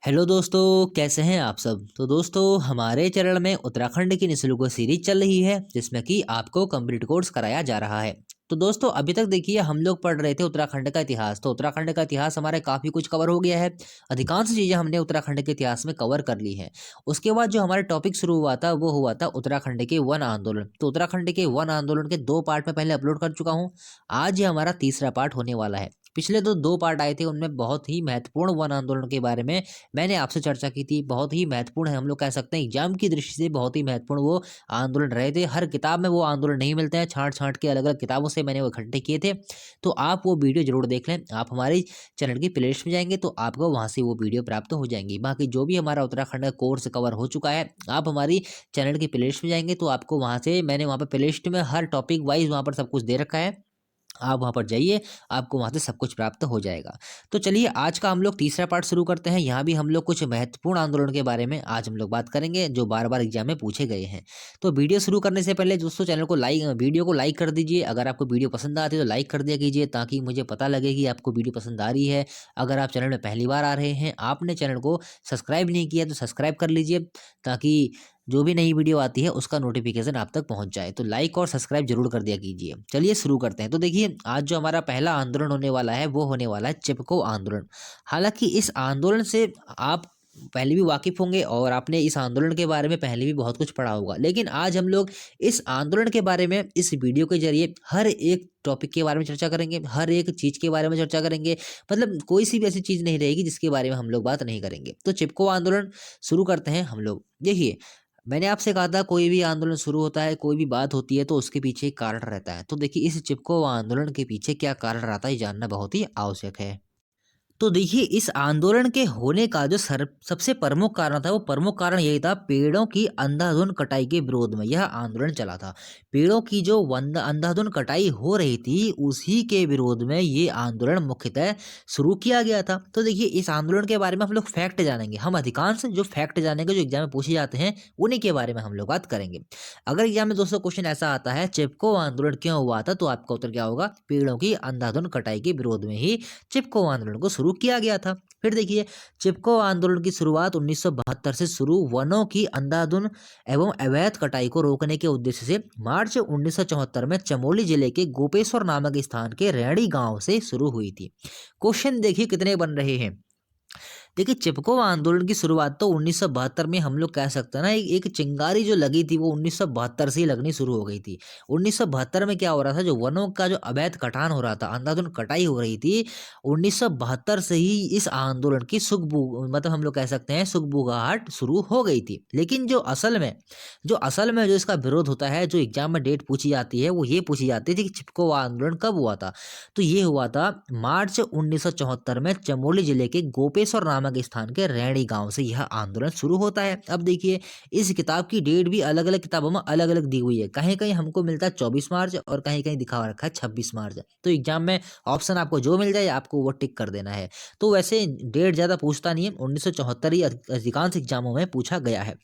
Hello दोस्तों, कैसे हैं आप सब। तो दोस्तों, हमारे चैनल में उत्तराखंड की निःशुल्क सीरीज चल रही है जिसमें कि आपको कंप्लीट कोर्स कराया जा रहा है। तो दोस्तों, अभी तक देखिए हम लोग पढ़ रहे थे उत्तराखंड का इतिहास। तो उत्तराखंड का इतिहास हमारे काफ़ी कुछ कवर हो गया है। अधिकांश चीज़ें हमने उत्तराखंड के इतिहास में कवर कर ली हैं। उसके बाद जो हमारा टॉपिक शुरू हुआ था वो हुआ था उत्तराखंड के वन आंदोलन। तो उत्तराखंड के वन आंदोलन के 2 पार्ट में पहले अपलोड कर चुका हूँ। आज ये हमारा तीसरा पार्ट होने वाला है। पिछले तो 2 पार्ट आए थे, उनमें बहुत ही महत्वपूर्ण वन आंदोलन के बारे में मैंने आपसे चर्चा की थी। बहुत ही महत्वपूर्ण है, हम लोग कह सकते हैं एग्जाम की दृष्टि से बहुत ही महत्वपूर्ण वो आंदोलन रहे थे। हर किताब में वो आंदोलन नहीं मिलते हैं, छांट छांट के अलग अलग किताबों से मैंने वो इकट्ठे किए थे। तो आप वो वीडियो जरूर देख लें। आप हमारी चैनल की प्लेलिस्ट में जाएंगे तो आपको वहाँ से वो वीडियो प्राप्त हो जाएंगी। बाकी जो भी हमारा उत्तराखंड का कोर्स कवर हो चुका है, आप हमारी चैनल की प्लेलिस्ट में जाएंगे तो आपको वहाँ से मैंने वहाँ पर प्लेलिस्ट में हर टॉपिक वाइज वहाँ पर सब कुछ दे रखा है। आप वहाँ पर जाइए, आपको वहाँ से सब कुछ प्राप्त हो जाएगा। तो चलिए आज का हम लोग तीसरा पार्ट शुरू करते हैं। यहाँ भी हम लोग कुछ महत्वपूर्ण आंदोलन के बारे में आज हम लोग बात करेंगे जो बार बार एग्जाम में पूछे गए हैं। तो वीडियो शुरू करने से पहले दोस्तों वीडियो को लाइक कर दीजिए। अगर आपको वीडियो पसंद आती है तो लाइक कर दिया कीजिए ताकि मुझे पता लगे कि आपको वीडियो पसंद आ रही है। अगर आप चैनल में पहली बार आ रहे हैं, आपने चैनल को सब्सक्राइब नहीं किया तो सब्सक्राइब कर लीजिए ताकि जो भी नई वीडियो आती है उसका नोटिफिकेशन आप तक पहुंच जाए। तो लाइक और सब्सक्राइब जरूर कर दिया कीजिए। चलिए शुरू करते हैं। तो देखिए आज जो हमारा पहला आंदोलन होने वाला है वो होने वाला है चिपको आंदोलन। हालांकि इस आंदोलन से आप पहले भी वाकिफ होंगे और आपने इस आंदोलन के बारे में पहले भी बहुत कुछ पढ़ा होगा, लेकिन आज हम लोग इस आंदोलन के बारे में इस वीडियो के जरिए हर एक टॉपिक के बारे में चर्चा करेंगे, हर एक चीज के बारे में चर्चा करेंगे। मतलब कोई सी भी ऐसी चीज नहीं रहेगी जिसके बारे में हम लोग बात नहीं करेंगे। तो चिपको आंदोलन शुरू करते हैं हम लोग। देखिए, मैंने आपसे कहा था कोई भी आंदोलन शुरू होता है, कोई भी बात होती है तो उसके पीछे एक कारण रहता है। तो देखिए इस चिपको आंदोलन के पीछे क्या कारण रहता है ये जानना बहुत ही आवश्यक है। तो देखिए इस आंदोलन के होने का जो सबसे प्रमुख कारण था वो प्रमुख कारण यही था, पेड़ों की अंधाधुंध कटाई के विरोध में यह आंदोलन चला था। पेड़ों की जो अंधाधुंध कटाई हो रही थी उसी के विरोध में ये आंदोलन मुख्यतः शुरू किया गया था। तो देखिए इस आंदोलन के बारे में हम लोग फैक्ट जानेंगे। हम अधिकांश जो फैक्ट जानेंगे जो एग्जाम में पूछे जाते हैं उन्हीं के बारे में हम लोग बात करेंगे। अगर एग्जाम में दोस्तों क्वेश्चन ऐसा आता है चिपको आंदोलन क्यों हुआ था, तो आपका उत्तर क्या होगा, पेड़ों की अंधाधुंध कटाई के विरोध में ही चिपको आंदोलन को शुरू किया गया था। फिर देखिए चिपको आंदोलन की शुरुआत 1972 से शुरू वनों की अंधाधुंध एवं अवैध कटाई को रोकने के उद्देश्य से मार्च 1974 में चमोली जिले के गोपेश्वर नामक स्थान के रैणी गांव से शुरू हुई थी। क्वेश्चन देखिए कितने बन रहे हैं। देखिए चिपको आंदोलन की शुरुआत तो 1972 में हम लोग कह सकते हैं ना, एक चिंगारी जो लगी थी वो 1972 से ही लगनी शुरू हो गई थी। 1972 में क्या हो रहा था, जो वनों का जो अवैध कटान हो रहा था, अंधाधुंध कटाई हो रही थी, 1972 से ही इस आंदोलन की मतलब हम लोग कह सकते हैं सुगबुगाहट शुरू हो गई थी। लेकिन जो असल में जो इसका विरोध होता है, जो एग्जाम में डेट पूछी जाती है वो ये पूछी जाती थी कि चिपको आंदोलन कब हुआ था। तो ये हुआ था मार्च 1974 में चमोली जिले के गोपेश्वर नामक स्थान के रैणी गांव से यह आंदोलन शुरू होता है। अब देखिए इस किताब की डेट भी अलग अलग किताबों में अलग अलग दी हुई है। कहीं कहीं हमको मिलता है 24 मार्च और कहीं कहीं दिखा रखा है 26 मार्च। तो एग्जाम में ऑप्शन आपको जो मिल जाए आपको वो टिक कर देना है। तो वैसे डेट ज्यादा पूछता नहीं है, 1974 ही अधिकांश एग्जामों में पूछा गया है।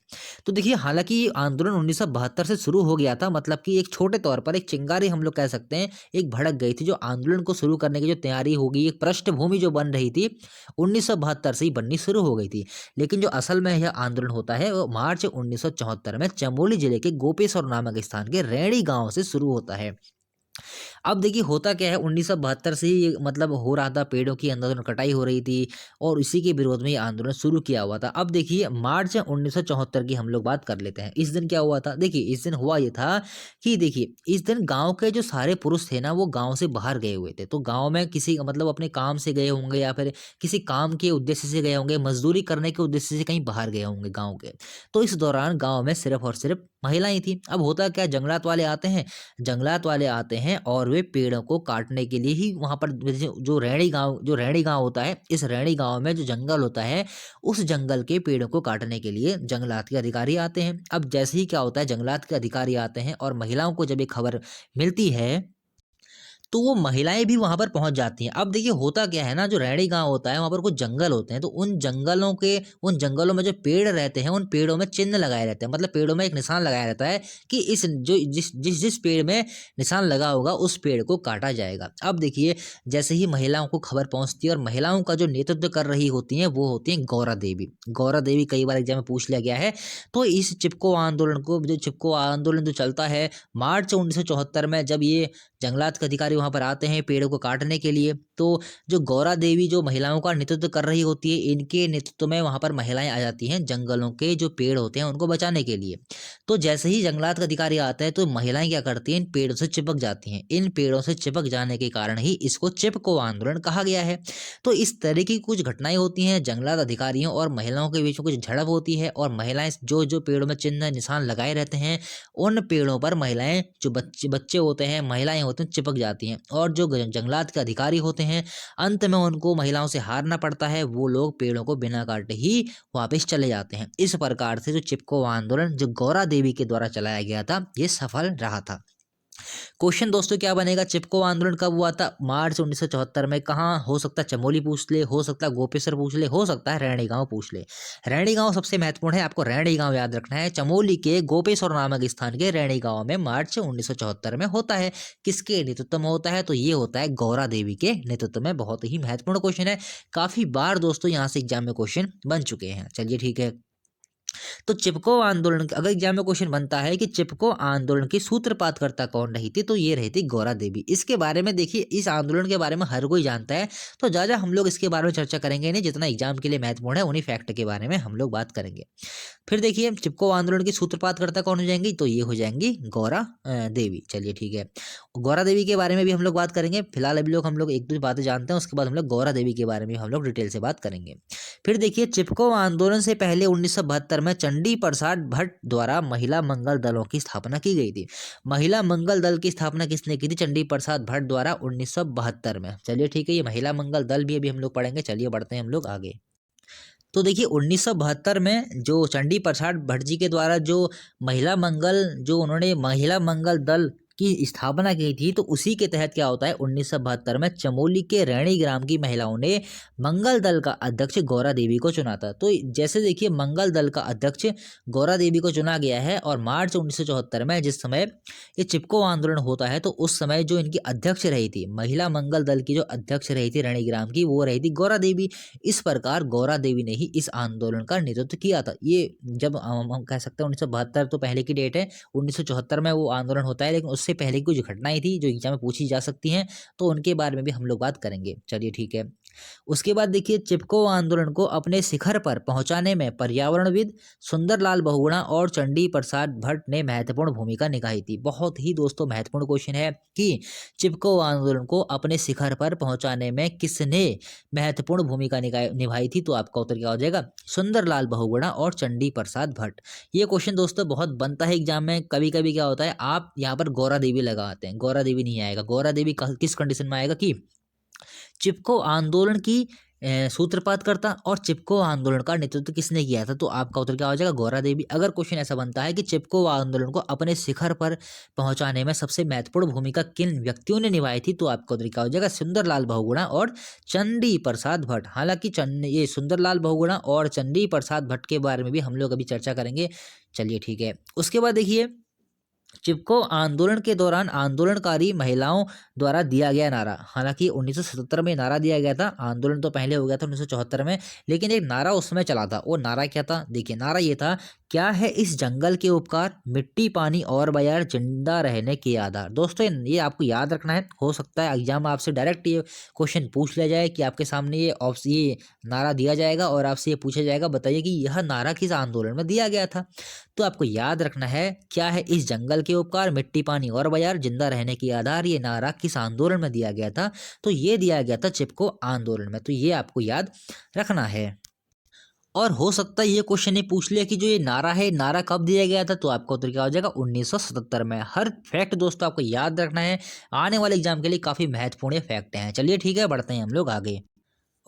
तो देखिए हालांकि ये आंदोलन 1972 से शुरू हो गया था, मतलब कि एक छोटे तौर पर एक चिंगारी हम लोग कह सकते हैं एक भड़क गई थी। जो आंदोलन को शुरू करने की जो तैयारी होगी, एक पृष्ठभूमि जो बन रही थी 1972 से ही बननी शुरू हो गई थी। लेकिन जो असल में यह आंदोलन होता है वो मार्च 1974 में चमोली जिले के गोपेश्वर नामक स्थान के रैणी गांव से शुरू होता है। अब देखिए होता क्या है, 1972 से ही मतलब हो रहा था, पेड़ों की अंधाधुंध कटाई हो रही थी और इसी के विरोध में ये आंदोलन शुरू किया हुआ था। अब देखिए मार्च 1974 की हम लोग बात कर लेते हैं। इस दिन क्या हुआ था, देखिए इस दिन हुआ ये था कि देखिए इस दिन गांव के जो सारे पुरुष थे ना वो गांव से बाहर गए हुए थे। तो गांव में किसी मतलब अपने काम से गए होंगे या फिर किसी काम के उद्देश्य से गए होंगे, मजदूरी करने के उद्देश्य से कहीं बाहर गए होंगे गाँव के। तो इस दौरान गाँव में सिर्फ और सिर्फ महिलाएं थी। अब होता क्या, जंगलात वाले आते हैं और वे पेड़ों को काटने के लिए ही वहां पर जो रैणी गांव होता है, इस रैणी गांव में जो जंगल होता है उस जंगल के पेड़ों को काटने के लिए जंगलात के अधिकारी आते हैं। अब जैसे ही क्या होता है, जंगलात के अधिकारी आते हैं और महिलाओं को जब ये खबर मिलती है तो वो महिलाएं भी वहां पर पहुंच जाती हैं। अब देखिए होता क्या है ना, जो रैणी गांव होता है वहां पर कुछ जंगल होते हैं, तो उन जंगलों में जो पेड़ रहते हैं उन पेड़ों में चिन्ह लगाए रहते हैं, मतलब पेड़ों में एक निशान लगाया रहता है कि इस जो जिस पेड़ में निशान लगा होगा उस पेड़ को काटा जाएगा। अब देखिए जैसे ही महिलाओं को खबर पहुंचती है और महिलाओं का जो नेतृत्व कर रही होती हैं वो होती हैं गौरा देवी। गौरा देवी कई बार एग्जाम में पूछ लिया गया है। तो इस चिपको आंदोलन जो चलता है मार्च 1974 में, जब ये जंगलात के अधिकारी वहां पर आते हैं पेड़ों को काटने के लिए, तो जो गौरा देवी जो महिलाओं का नेतृत्व कर रही होती है, इनके नेतृत्व में वहां पर महिलाएं आ जाती हैं जंगलों के जो पेड़ होते हैं उनको बचाने के लिए। तो जैसे ही जंगलात का अधिकारी आता है तो महिलाएं क्या करती हैं, इन पेड़ों से चिपक जाती हैं। इन पेड़ों से चिपक जाने के कारण ही इसको चिपको आंदोलन कहा गया है। तो इस तरह की कुछ घटनाएं होती हैं, जंगलात अधिकारियों और महिलाओं के बीच में कुछ झड़प होती है और महिलाएं जो जो पेड़ों में चिन्ह निशान लगाए रहते हैं उन पेड़ों पर महिलाएं, जो बच्चे बच्चे होते हैं, महिलाएं होते हैं, चिपक जाती हैं। और जो जंगलात के अधिकारी होते हैं अंत में उनको महिलाओं से हारना पड़ता है, वो लोग पेड़ों को बिना काटे ही वापस चले जाते हैं। इस प्रकार से जो चिपको आंदोलन जो गौरा देवी के द्वारा चलाया गया था ये सफल रहा था। क्वेश्चन दोस्तों क्या बनेगा, चिपको आंदोलन कब हुआ था? मार्च 1974 में। कहाँ? हो सकता है चमोली पूछ ले, हो सकता है गोपेश्वर पूछ ले, हो सकता है रैणी गांव पूछ ले। रैणी गांव सबसे महत्वपूर्ण है, आपको रैणी गांव याद रखना है। चमोली के गोपेश्वर नामक स्थान के रैणी गांव में मार्च 1974 में होता है। किसके नेतृत्व में होता है? तो ये होता है गौरा देवी के नेतृत्व में। बहुत ही महत्वपूर्ण क्वेश्चन है, काफी बार दोस्तों यहाँ से एग्जाम में क्वेश्चन बन चुके हैं। चलिए ठीक है। तो चिपको आंदोलन, अगर एग्जाम में क्वेश्चन बनता है कि चिपको आंदोलन की सूत्रपातकर्ता कौन रही थी, तो ये रही थी गौरा देवी। इसके बारे में देखिए, इस आंदोलन के बारे में हर कोई जानता है, तो ज़्यादा हम लोग इसके बारे में चर्चा करेंगे नहीं, जितना एग्जाम के लिए महत्वपूर्ण है उन्हीं फैक्ट के बारे में हम लोग बात करेंगे। फिर देखिए चिपको आंदोलन की सूत्रपातकर्ता कौन हो जाएंगी, तो ये हो जाएंगी गौरा देवी। चलिए ठीक है, गौरा देवी के बारे में भी हम लोग बात करेंगे। फिलहाल अभी लोग हम लोग एक दो बातें जानते हैं, उसके बाद हम लोग गौरा देवी के बारे में हम लोग डिटेल से बात करेंगे। फिर देखिए चिपको आंदोलन से पहले 1972 में चंडी प्रसाद भट्ट द्वारा महिला मंगल दलों की स्थापना की गई थी। महिला मंगल दल की स्थापना किसने की थी? चंडी प्रसाद भट्ट द्वारा 1972 में। चलिए ठीक है, ये महिला मंगल दल भी अभी हम लोग पढ़ेंगे। चलिए बढ़ते हैं हम लोग आगे। तो देखिए 1972 में जो चंडी प्रसाद भट्ट जी के द्वारा जो उन्होंने महिला मंगल दल की स्थापना की थी, तो उसी के तहत क्या होता है, 1972 में चमोली के रैणी ग्राम की महिलाओं ने मंगल दल का अध्यक्ष गौरा देवी को चुना था। तो जैसे देखिए मंगल दल का अध्यक्ष गौरा देवी को चुना गया है, और मार्च 1974 में जिस समय ये चिपको आंदोलन होता है, तो उस समय जो इनकी अध्यक्ष रही थी, महिला मंगल दल की जो अध्यक्ष रही थी रैणी ग्राम की, वो रही थी गौरा देवी। इस प्रकार गौरा देवी ने ही इस आंदोलन का नेतृत्व किया था। ये जब हम कह सकते हैं 1972 तो पहले की डेट है, 1974 में वो आंदोलन होता है, लेकिन उससे पहले की कुछ घटनाएं थी जो एग्जाम में पूछी जा सकती हैं, तो उनके बारे में भी हम लोग बात करेंगे। चलिए ठीक है। उसके बाद देखिए चिपको आंदोलन को अपने शिखर पर पहुंचाने में पर्यावरणविद सुंदरलाल बहुगुणा और चंडी प्रसाद भट्ट ने महत्वपूर्ण भूमिका निभाई थी। बहुत ही दोस्तों महत्वपूर्ण क्वेश्चन है कि चिपको आंदोलन को अपने शिखर पर पहुंचाने में किसने महत्वपूर्ण भूमिका निभाई थी, तो आपका उत्तर क्या हो जाएगा? सुंदरलाल बहुगुणा और चंडी प्रसाद भट्ट। ये क्वेश्चन दोस्तों बहुत बनता है एग्जाम में। कभी कभी क्या होता है, आप यहाँ पर गौरा देवी लगाते हैं, गौरा देवी नहीं आएगा। गौरा देवी किस कंडीशन में आएगा कि चिपको आंदोलन की सूत्रपातकर्ता और चिपको आंदोलन का नेतृत्व किसने किया था, तो आपका उत्तर क्या हो जाएगा? गौरा देवी। अगर क्वेश्चन ऐसा बनता है कि चिपको आंदोलन को अपने शिखर पर पहुंचाने में सबसे महत्वपूर्ण भूमिका किन व्यक्तियों ने निभाई थी, तो आपका उत्तर क्या हो जाएगा? सुंदरलाल बहुगुणा और चंडी प्रसाद भट्ट। हालांकि ये सुंदरलाल बहुगुणा और चंडी प्रसाद भट्ट के बारे में भी हम लोग अभी चर्चा करेंगे। चलिए ठीक है। उसके बाद देखिए चिपको आंदोलन के दौरान आंदोलनकारी महिलाओं द्वारा दिया गया नारा, हालांकि 1977 में नारा दिया गया था, आंदोलन तो पहले हो गया था 1974 में, लेकिन एक नारा उसमें चला था। वो नारा क्या था? देखिए नारा ये था, क्या है इस जंगल के उपकार, मिट्टी पानी और बयार जिंदा रहने के आधार। दोस्तों ये आपको याद रखना है। हो सकता है एग्जाम आपसे डायरेक्ट ये क्वेश्चन पूछ लिया जाए कि आपके सामने ये नारा दिया जाएगा और आपसे ये पूछा जाएगा, बताइए कि यह नारा किस आंदोलन में दिया गया था। तो आपको याद रखना है, क्या है इस जंगल के उपकार, मिट्टी पानी और बयार जिंदा रहने के आधार, ये नारा किस आंदोलन में दिया गया था, तो ये दिया गया था चिपको आंदोलन में। तो ये आपको याद रखना है। और हो सकता है ये क्वेश्चन ये पूछ लिया कि जो ये नारा है, नारा कब दिया गया था, तो आपका उत्तर क्या हो जाएगा? 1977 में। हर फैक्ट दोस्तों आपको याद रखना है, आने वाले एग्जाम के लिए काफी महत्वपूर्ण फैक्ट हैं। चलिए ठीक है, बढ़ते हैं हम लोग आगे।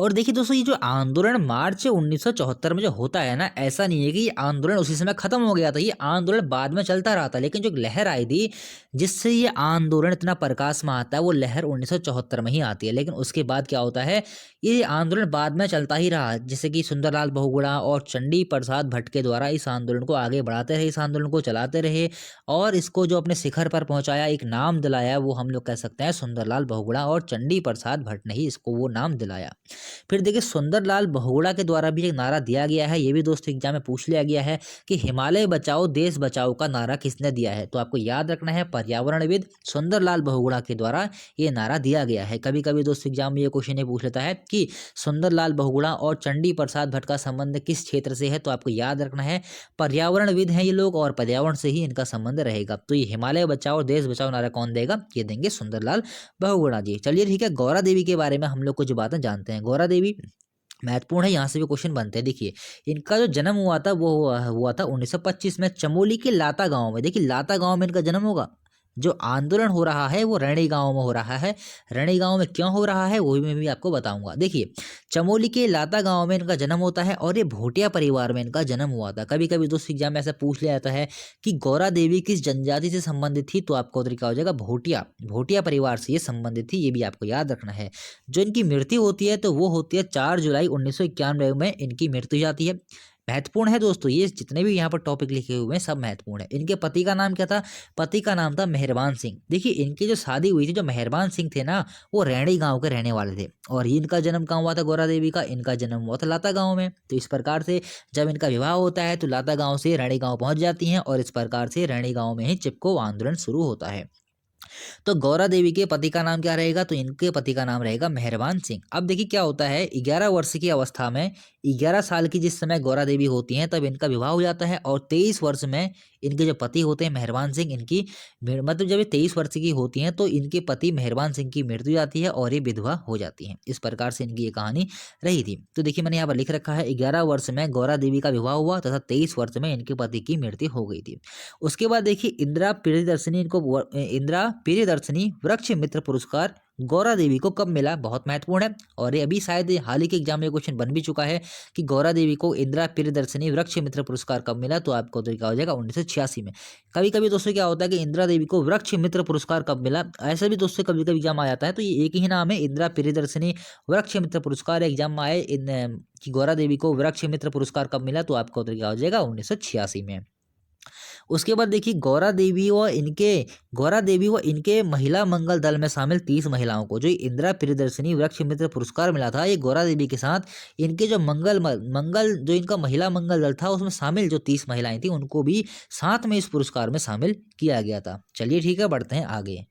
और देखिए दोस्तों, ये जो आंदोलन मार्च 1974 में जो होता है ना, ऐसा नहीं है कि ये आंदोलन उसी समय खत्म हो गया था, ये आंदोलन बाद में चलता रहा था। लेकिन जो एक लहर आई थी जिससे ये आंदोलन इतना प्रकाश में आता है, वो लहर 1974 में ही आती है। लेकिन उसके बाद क्या होता है, ये आंदोलन बाद में चलता ही रहा, जैसे कि सुंदरलाल बहुगुणा और चंडी प्रसाद भट्ट के द्वारा इस आंदोलन को आगे बढ़ाते रहे, इस आंदोलन को चलाते रहे और इसको जो अपने शिखर पर पहुंचाया, एक नाम दिलाया, वो हम लोग कह सकते हैं सुंदरलाल बहुगुणा और चंडी प्रसाद भट्ट ने ही इसको वो नाम दिलाया। फिर देखिए, सुंदरलाल बहुगुणा के द्वारा भी एक नारा दिया गया है, ये भी दोस्तों एग्जाम में पूछ लिया गया है कि हिमालय बचाओ देश बचाओ का नारा किसने दिया है। तो आपको याद रखना है, पर्यावरणविद सुंदरलाल बहुगुणा के द्वारा ये नारा दिया गया है। कभी कभी दोस्तों एग्जाम में ये क्वेश्चन ये पूछ लेता है कि सुंदरलाल बहुगुणा और चंडी प्रसाद भट्ट का संबंध किस क्षेत्र से है। तो आपको याद रखना है, पर्यावरणविद हैं ये लोग और पर्यावरण से ही इनका संबंध रहेगा। तो ये हिमालय बचाओ देश बचाओ नारा कौन देगा, ये देंगे सुंदरलाल बहुगुणा जी। चलिए ठीक है, गौरा देवी के बारे में हम लोग कुछ बातें जानते हैं। गौरा देवी महत्वपूर्ण है, यहाँ से भी क्वेश्चन बनते हैं। देखिए, इनका जो जन्म हुआ था वो हुआ था 1925 में चमोली के लाता गांव में। देखिए, लाता गांव में इनका जन्म होगा। जो आंदोलन हो रहा है वो रैणी गांव में हो रहा है। रैणी गांव में क्यों हो रहा है वो भी मैं भी आपको बताऊंगा। देखिए, चमोली के लाता गांव में इनका जन्म होता है और ये भोटिया परिवार में इनका जन्म हुआ था। कभी कभी दोस्तों एग्जाम में ऐसा पूछ लिया जाता है कि गौरा देवी किस जनजाति से संबंधित थी। तो आपको तरीका हो जाएगा भोटिया, भोटिया परिवार से ये संबंधित थी, ये भी आपको याद रखना है। जो इनकी मृत्यु होती है तो वो होती है 4 जुलाई 1991 में इनकी मृत्यु हो जाती है। महत्वपूर्ण है दोस्तों, ये जितने भी यहाँ पर टॉपिक लिखे हुए हैं सब महत्वपूर्ण है। इनके पति का नाम क्या था, पति का नाम था मेहरबान सिंह। देखिए, इनकी जो शादी हुई थी, जो मेहरबान सिंह थे ना, वो रैणी गांव के रहने वाले थे। और इनका जन्म कहाँ हुआ था, गौरा देवी का, इनका जन्म हुआ था लाता गांव में। तो इस प्रकार से जब इनका विवाह होता है तो लाता गांव से रैणी गांव पहुंच जाती हैं और इस प्रकार से रैणी गांव में ही चिपको आंदोलन शुरू होता है। तो गौरा देवी के पति का नाम क्या रहेगा, तो इनके पति का नाम रहेगा मेहरबान सिंह। अब देखिए क्या होता है, 11 वर्ष की अवस्था में, 11 साल की जिस समय गौरा देवी होती हैं तब इनका विवाह हो जाता है और 23 वर्ष में इनके जो पति होते हैं मेहरबान सिंह, इनकी मतलब जब ये 23 वर्ष की होती हैं तो इनके पति मेहरबान सिंह की मृत्यु हो जाती है और ये विधवा हो जाती हैं। इस प्रकार से इनकी ये कहानी रही थी। तो देखिए, मैंने यहाँ पर लिख रखा है 11 वर्ष में गौरा देवी का विवाह हुआ तथा 23 वर्ष में इनके पति की मृत्यु हो गई थी। उसके बाद देखिए, इंदिरा प्रियदर्शनी वृक्ष मित्र पुरस्कार गौरा देवी को कब मिला, बहुत महत्वपूर्ण है। और ये अभी शायद हाल ही के एग्जाम में क्वेश्चन बन भी चुका है कि गौरा देवी को इंदिरा प्रियदर्शनी वृक्ष मित्र पुरस्कार कब मिला। तो आपको तरीका हो जाएगा 1986 में। कभी कभी दोस्तों क्या होता है कि इंदिरा देवी को वृक्ष मित्र पुरस्कार कब मिला, ऐसा भी दोस्तों कभी कभी एग्जाम आ जाता है। तो ये एक ही नाम है, इंदिरा प्रियदर्शनी वृक्ष मित्र पुरस्कार। एग्जाम में आए कि गौरा देवी को वृक्ष मित्र पुरस्कार कब मिला, तो आपको तरीका हो जाएगा 1986 में। उसके बाद देखिए, गौरा देवी व इनके महिला मंगल दल में शामिल 30 महिलाओं को जो इंदिरा प्रियदर्शनी वृक्ष मित्र पुरस्कार मिला था, ये गौरा देवी के साथ इनके जो मंगल जो इनका महिला मंगल दल था उसमें शामिल जो 30 महिलाएं थी उनको भी साथ में इस पुरस्कार में शामिल किया गया था। चलिए ठीक है, बढ़ते हैं आगे।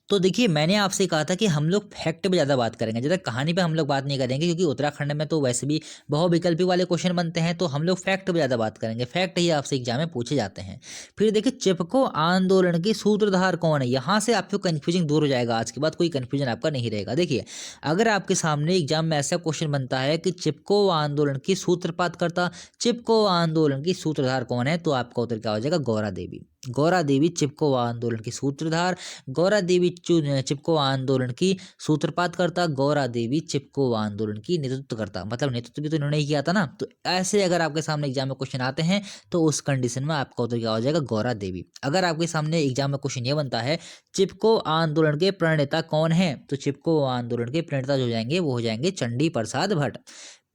तो देखिए, मैंने आपसे कहा था कि हम लोग फैक्ट पे ज़्यादा बात करेंगे, ज़्यादा कहानी पे हम लोग बात नहीं करेंगे, क्योंकि उत्तराखंड में तो वैसे भी बहुविकल्पी वाले क्वेश्चन बनते हैं। तो हम लोग फैक्ट पे ज़्यादा बात करेंगे, फैक्ट ही आपसे एग्जाम में पूछे जाते हैं। फिर देखिए, चिपको आंदोलन की सूत्रधार कौन है, यहाँ से आपको कन्फ्यूजन दूर हो जाएगा। आज के बाद कोई कन्फ्यूजन आपका नहीं रहेगा। देखिए, अगर आपके सामने एग्जाम में ऐसा क्वेश्चन बनता है कि चिपको आंदोलन की सूत्रपातकर्ता, चिपको आंदोलन की सूत्रधार कौन है, तो आपका उत्तर क्या हो जाएगा, गौरा देवी। गौरा देवी चिपको आंदोलन की सूत्रधार, गौरा देवी चिपको आंदोलन की सूत्रपातकर्ता, गौरा देवी चिपको आंदोलन की नेतृत्वकर्ता। मतलब नेतृत्व भी तो इन्होंने ही किया था ना। तो ऐसे अगर आपके सामने एग्जाम में क्वेश्चन आते हैं तो उस कंडीशन में आपका उत्तर क्या हो जाएगा, गौरा देवी। अगर आपके सामने एग्जाम में क्वेश्चन ये बनता है चिपको आंदोलन के प्रणेता कौन है, तो चिपको आंदोलन के प्रणेता जो जाएंगे वो हो जाएंगे चंडी प्रसाद भट्ट।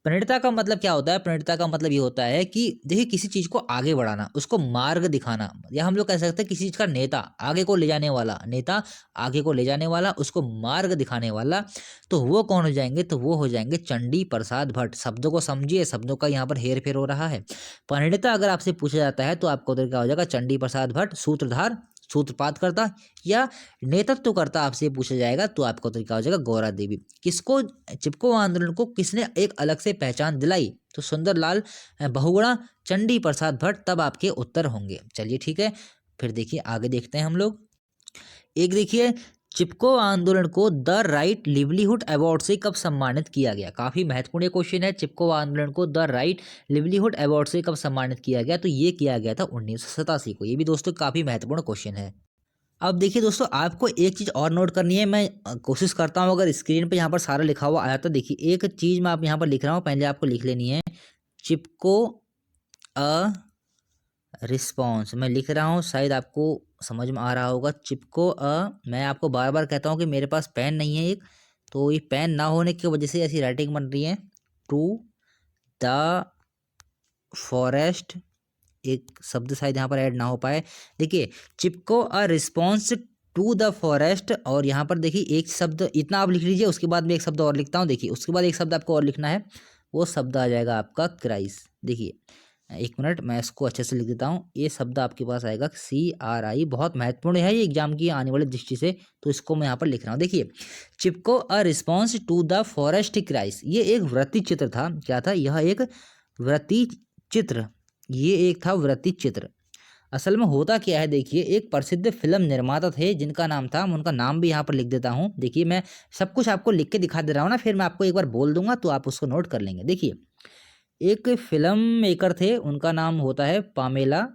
प्रणेता का मतलब क्या होता है, प्रणेता का मतलब ये होता है कि देखिए, किसी चीज को आगे बढ़ाना, उसको मार्ग दिखाना, या हम लोग कह सकते हैं किसी चीज का नेता, आगे को ले जाने वाला नेता, आगे को ले जाने वाला, उसको मार्ग दिखाने वाला। तो वो कौन हो जाएंगे, तो वो हो जाएंगे चंडी प्रसाद भट्ट। शब्दों को समझिए, शब्दों का यहाँ पर हेर फेर हो रहा है। प्रणेता अगर आपसे पूछा जाता है तो आपको उधर क्या हो जाएगा, चंडी प्रसाद भट्ट। सूत्रधार, सूत्रपातकर्ता या नेतृत्वकर्ता आपसे पूछा जाएगा तो आपका उत्तर क्या हो जाएगा, गौरा देवी। किसको, चिपको आंदोलन को किसने एक अलग से पहचान दिलाई, तो सुंदरलाल बहुगुणा, चंडी प्रसाद भट्ट, तब आपके उत्तर होंगे। चलिए ठीक है, फिर देखिए आगे देखते हैं हम लोग। एक देखिए, चिपको आंदोलन को द राइट लिवलीहुड अवार्ड से कब सम्मानित किया गया। काफी महत्वपूर्ण क्वेश्चन है, चिपको आंदोलन को द राइट लिवलीहुड अवार्ड से कब सम्मानित किया गया, तो ये किया गया था 1987 को। ये भी दोस्तों काफी महत्वपूर्ण क्वेश्चन है। अब देखिए दोस्तों, आपको एक चीज़ और नोट करनी है। मैं कोशिश करता हूँ अगर स्क्रीन पे यहाँ पर सारा लिखा हुआ आया तो देखिए, एक चीज़ मैं आप यहाँ पर लिख रहा हूँ, पहले आपको लिख लेनी है। चिपको अ रिस्पॉन्स मैं लिख रहा हूँ, शायद आपको समझ में आ रहा होगा। चिपको मैं आपको बार बार कहता हूँ कि मेरे पास पेन नहीं है एक, तो ये पेन ना होने की वजह से ऐसी राइटिंग बन रही है। टू द फॉरेस्ट, एक शब्द शायद यहाँ पर ऐड ना हो पाए। देखिए, Chipko a response to the forest, और यहाँ पर देखिए एक शब्द इतना आप लिख लीजिए, उसके बाद में एक शब्द और लिखता हूँ। देखिए, उसके बाद एक शब्द आपको और लिखना है, वो शब्द आ जाएगा आपका क्राइस। देखिए, एक मिनट मैं इसको अच्छे से लिख देता हूँ। ये शब्द आपके पास आएगा CRI, बहुत महत्वपूर्ण है ये एग्जाम की आने वाली दृष्टि से, तो इसको मैं यहाँ पर लिख रहा हूँ। देखिए, Chipko a response to the forest cries, ये एक वृत्ति चित्र था। क्या था? यह एक वृत्ति चित्र, ये एक था वृत्ति चित्र। असल में होता क्या है, देखिए, एक प्रसिद्ध फिल्म निर्माता थे जिनका नाम था, मैं उनका नाम भी यहाँ पर लिख देता हूँ। देखिए, मैं सब कुछ आपको लिख के दिखा दे रहा हूँ ना, फिर मैं आपको एक बार बोल दूंगा तो आप उसको नोट कर लेंगे। देखिए, एक फिल्म मेकर थे, उनका नाम होता है पामेला।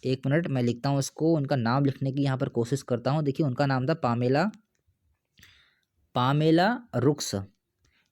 एक मिनट मैं लिखता हूँ इसको, उनका नाम लिखने की यहाँ पर कोशिश करता हूँ। देखिए, उनका नाम था पामेला, पामेला रुक्स।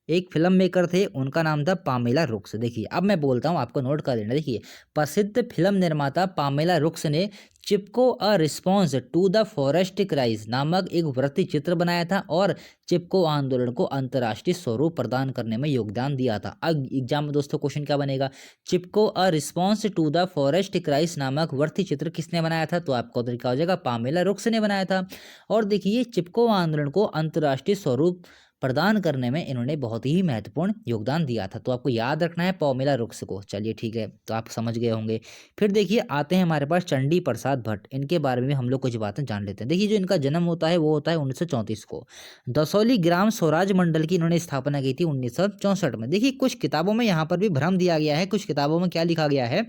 एक फिल्म मेकर थे, उनका नाम था पामेला रुक्स। देखिए, अब मैं बोलता हूँ, आपको नोट कर लेना। देखिए, प्रसिद्ध फिल्म निर्माता पामेला रुक्स ने Chipko a response to the forest cries नामक एक वृत्ति चित्र बनाया था और चिपको आंदोलन को अंतर्राष्ट्रीय स्वरूप प्रदान करने में योगदान दिया था। अब एग्जाम में दोस्तों क्वेश्चन क्या बनेगा? Chipko a response to the forest cries नामक वृत्ति चित्र किसने बनाया था? तो आपको तरीका हो जाएगा, पामेला रुक्स ने बनाया था। और देखिए, चिपको आंदोलन को अंतर्राष्ट्रीय स्वरूप प्रदान करने में इन्होंने बहुत ही महत्वपूर्ण योगदान दिया था। तो आपको याद रखना है पामेला रुक्स को। चलिए ठीक है, तो आप समझ गए होंगे। फिर देखिए, आते हैं हमारे पास चंडी प्रसाद भट्ट, इनके बारे में हम लोग कुछ बातें जान लेते हैं। देखिए, जो इनका जन्म होता है वो होता है 1934 को। दसौली ग्राम स्वराज मंडल की इन्होंने स्थापना की थी 1964 में। देखिए, कुछ किताबों में यहाँ पर भी भ्रम दिया गया है। कुछ किताबों में क्या लिखा गया है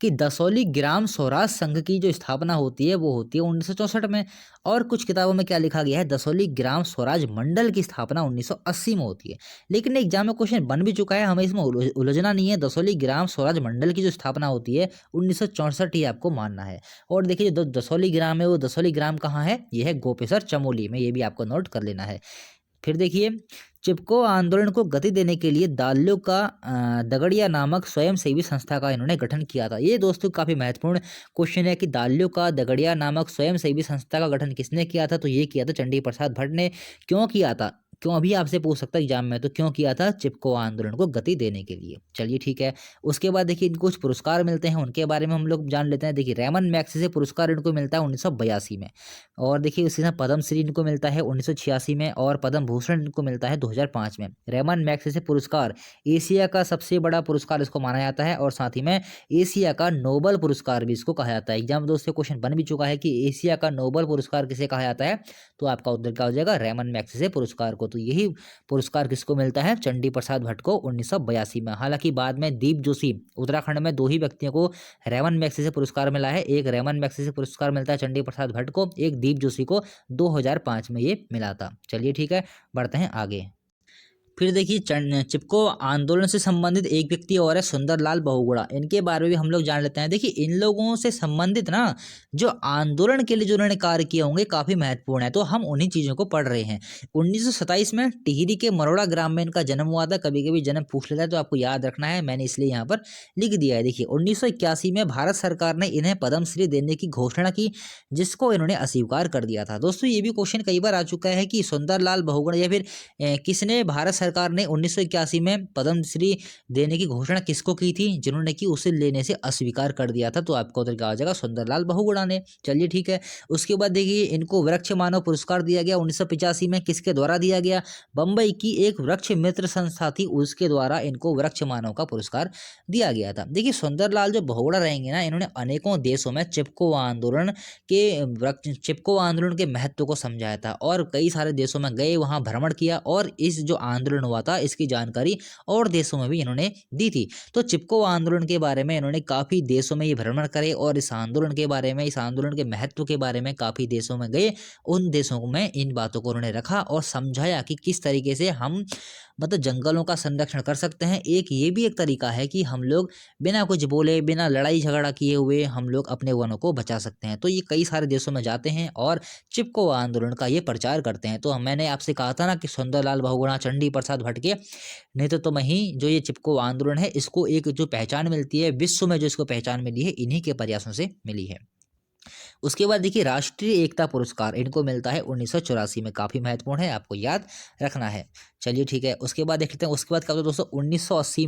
कि दसौली ग्राम स्वराज संघ की जो स्थापना होती है वो होती है 1964 में, और कुछ किताबों में क्या लिखा गया है, दसौली ग्राम स्वराज मंडल की स्थापना 1980 में होती है। लेकिन एग्जाम में क्वेश्चन बन भी चुका है, हमें इसमें उलझना नहीं है। दसौली ग्राम स्वराज मंडल की जो स्थापना होती है 1964 ही आपको मानना है। और देखिए, जो दसौली ग्राम है वो दसौली ग्राम कहाँ है? ये है गोपेसर चमोली में, ये भी आपको नोट कर लेना है। फिर देखिए, चिपको आंदोलन को गति देने के लिए दाल्यो का दगड़िया नामक स्वयंसेवी संस्था का इन्होंने गठन किया था। ये दोस्तों काफ़ी महत्वपूर्ण क्वेश्चन है कि दाल्यो का दगड़िया नामक स्वयंसेवी संस्था का गठन किसने किया था? तो ये किया था चंडी प्रसाद भट्ट ने। क्यों किया था? क्यों, अभी आपसे पूछ सकता है एग्जाम में, तो क्यों किया था? चिपको आंदोलन को गति देने के लिए। चलिए ठीक है। उसके बाद देखिए, इनको कुछ पुरस्कार मिलते हैं, उनके बारे में हम लोग जान लेते हैं। देखिए, रेमन मैग्सेसे पुरस्कार इनको मिलता है 1982 में। और देखिए, उसी तरह पद्मश्री इनको मिलता है 1986 में, और पद्म भूषण इनको मिलता है 2005 में। रेमन मैग्सेसे पुरस्कार एशिया का सबसे बड़ा पुरस्कार इसको माना जाता है, और साथ ही में एशिया का नोबल पुरस्कार भी इसको कहा जाता है। एग्जाम दोस्तों क्वेश्चन बन भी चुका है कि एशिया का नोबल पुरस्कार किसे कहा जाता है? तो आपका उत्तर क्या हो जाएगा? रेमन मैग्सेसे पुरस्कार को। तो यही पुरस्कार किसको मिलता है? चंडी प्रसाद भट्ट को 1982 में। हालांकि बाद में दीप जोशी, उत्तराखंड में 2 ही व्यक्तियों को रेमन मैग्सेसे पुरस्कार मिला है। एक रेमन मैग्सेसे पुरस्कार मिलता है चंडी प्रसाद भट्ट को, एक दीप जोशी को 2005 में ये मिला था। चलिए ठीक है, बढ़ते हैं आगे। फिर देखिए, चिपको आंदोलन से संबंधित एक व्यक्ति और है सुंदरलाल बहुगुणा, इनके बारे में भी हम लोग जान लेते हैं। देखिए, इन लोगों से संबंधित ना जो आंदोलन के लिए जो उन्होंने कार्य किए होंगे काफ़ी महत्वपूर्ण है, तो हम उन्हीं चीज़ों को पढ़ रहे हैं। 1927 में टिहरी के मरोड़ा ग्राम में इनका जन्म हुआ था। कभी कभी जन्म पूछ लेता है तो आपको याद रखना है, मैंने इसलिए यहाँ पर लिख दिया है। देखिए, 1981 में भारत सरकार ने इन्हें पद्मश्री देने की घोषणा की, जिसको इन्होंने अस्वीकार कर दिया था। दोस्तों, ये भी क्वेश्चन कई बार आ चुका है कि सुंदरलाल बहुगुणा या फिर किसने, भारत सरकार ने 1981 में पद्मश्री देने की घोषणा किसको की थी? जिन्होंने की उसे लेने से अस्वीकार कर दिया था। तो आपको उधर क्या आ जाएगा? सुंदरलाल बहुगुणा ने। चलिए ठीक है। उसके बाद देखिए, इनको वृक्ष मानव पुरस्कार दिया गया 1985 में। किसके द्वारा दिया गया? बम्बई की एक वृक्ष मित्र संस्था थी, उसके द्वारा इनको वृक्ष मानव का पुरस्कार दिया गया था। देखिए, सुंदरलाल जो बहुगुणा रहेंगे ना, इन्होंने अनेकों देशों में चिपको आंदोलन के महत्व को समझाया था, और कई सारे देशों में गए, वहां भ्रमण किया, और इस जो आंदोलन आंदोलन हुआ था इसकी जानकारी और देशों में भी इन्होंने दी थी। तो चिपको आंदोलन के बारे में इन्होंने काफ़ी देशों में ये भ्रमण करे और इस आंदोलन के बारे में, इस आंदोलन के महत्व के बारे में काफ़ी देशों में गए। उन देशों में इन बातों को उन्होंने रखा और समझाया कि किस तरीके से हम मतलब जंगलों का संरक्षण कर सकते हैं। एक ये भी एक तरीका है कि हम लोग बिना कुछ बोले, बिना लड़ाई झगड़ा किए हुए हम लोग अपने वनों को बचा सकते हैं। तो ये कई सारे देशों में जाते हैं और चिपको आंदोलन का ये प्रचार करते हैं। तो मैंने आपसे कहा था ना कि सुंदरलाल बहुगुणा, चंडी प्रसाद भटके नेतृत्व में ही जो ये चिपको आंदोलन है इसको एक जो पहचान मिलती है, विश्व में जो इसको पहचान मिली है, इन्हीं के प्रयासों से मिली है। उसके बाद देखिए राष्ट्रीय एकता पुरस्कार इनको मिलता है 1984 में, काफ़ी महत्वपूर्ण है, आपको याद रखना है। चलिए ठीक है, उसके बाद देखते हैं उसके बाद क्या होता है दोस्तों। 1980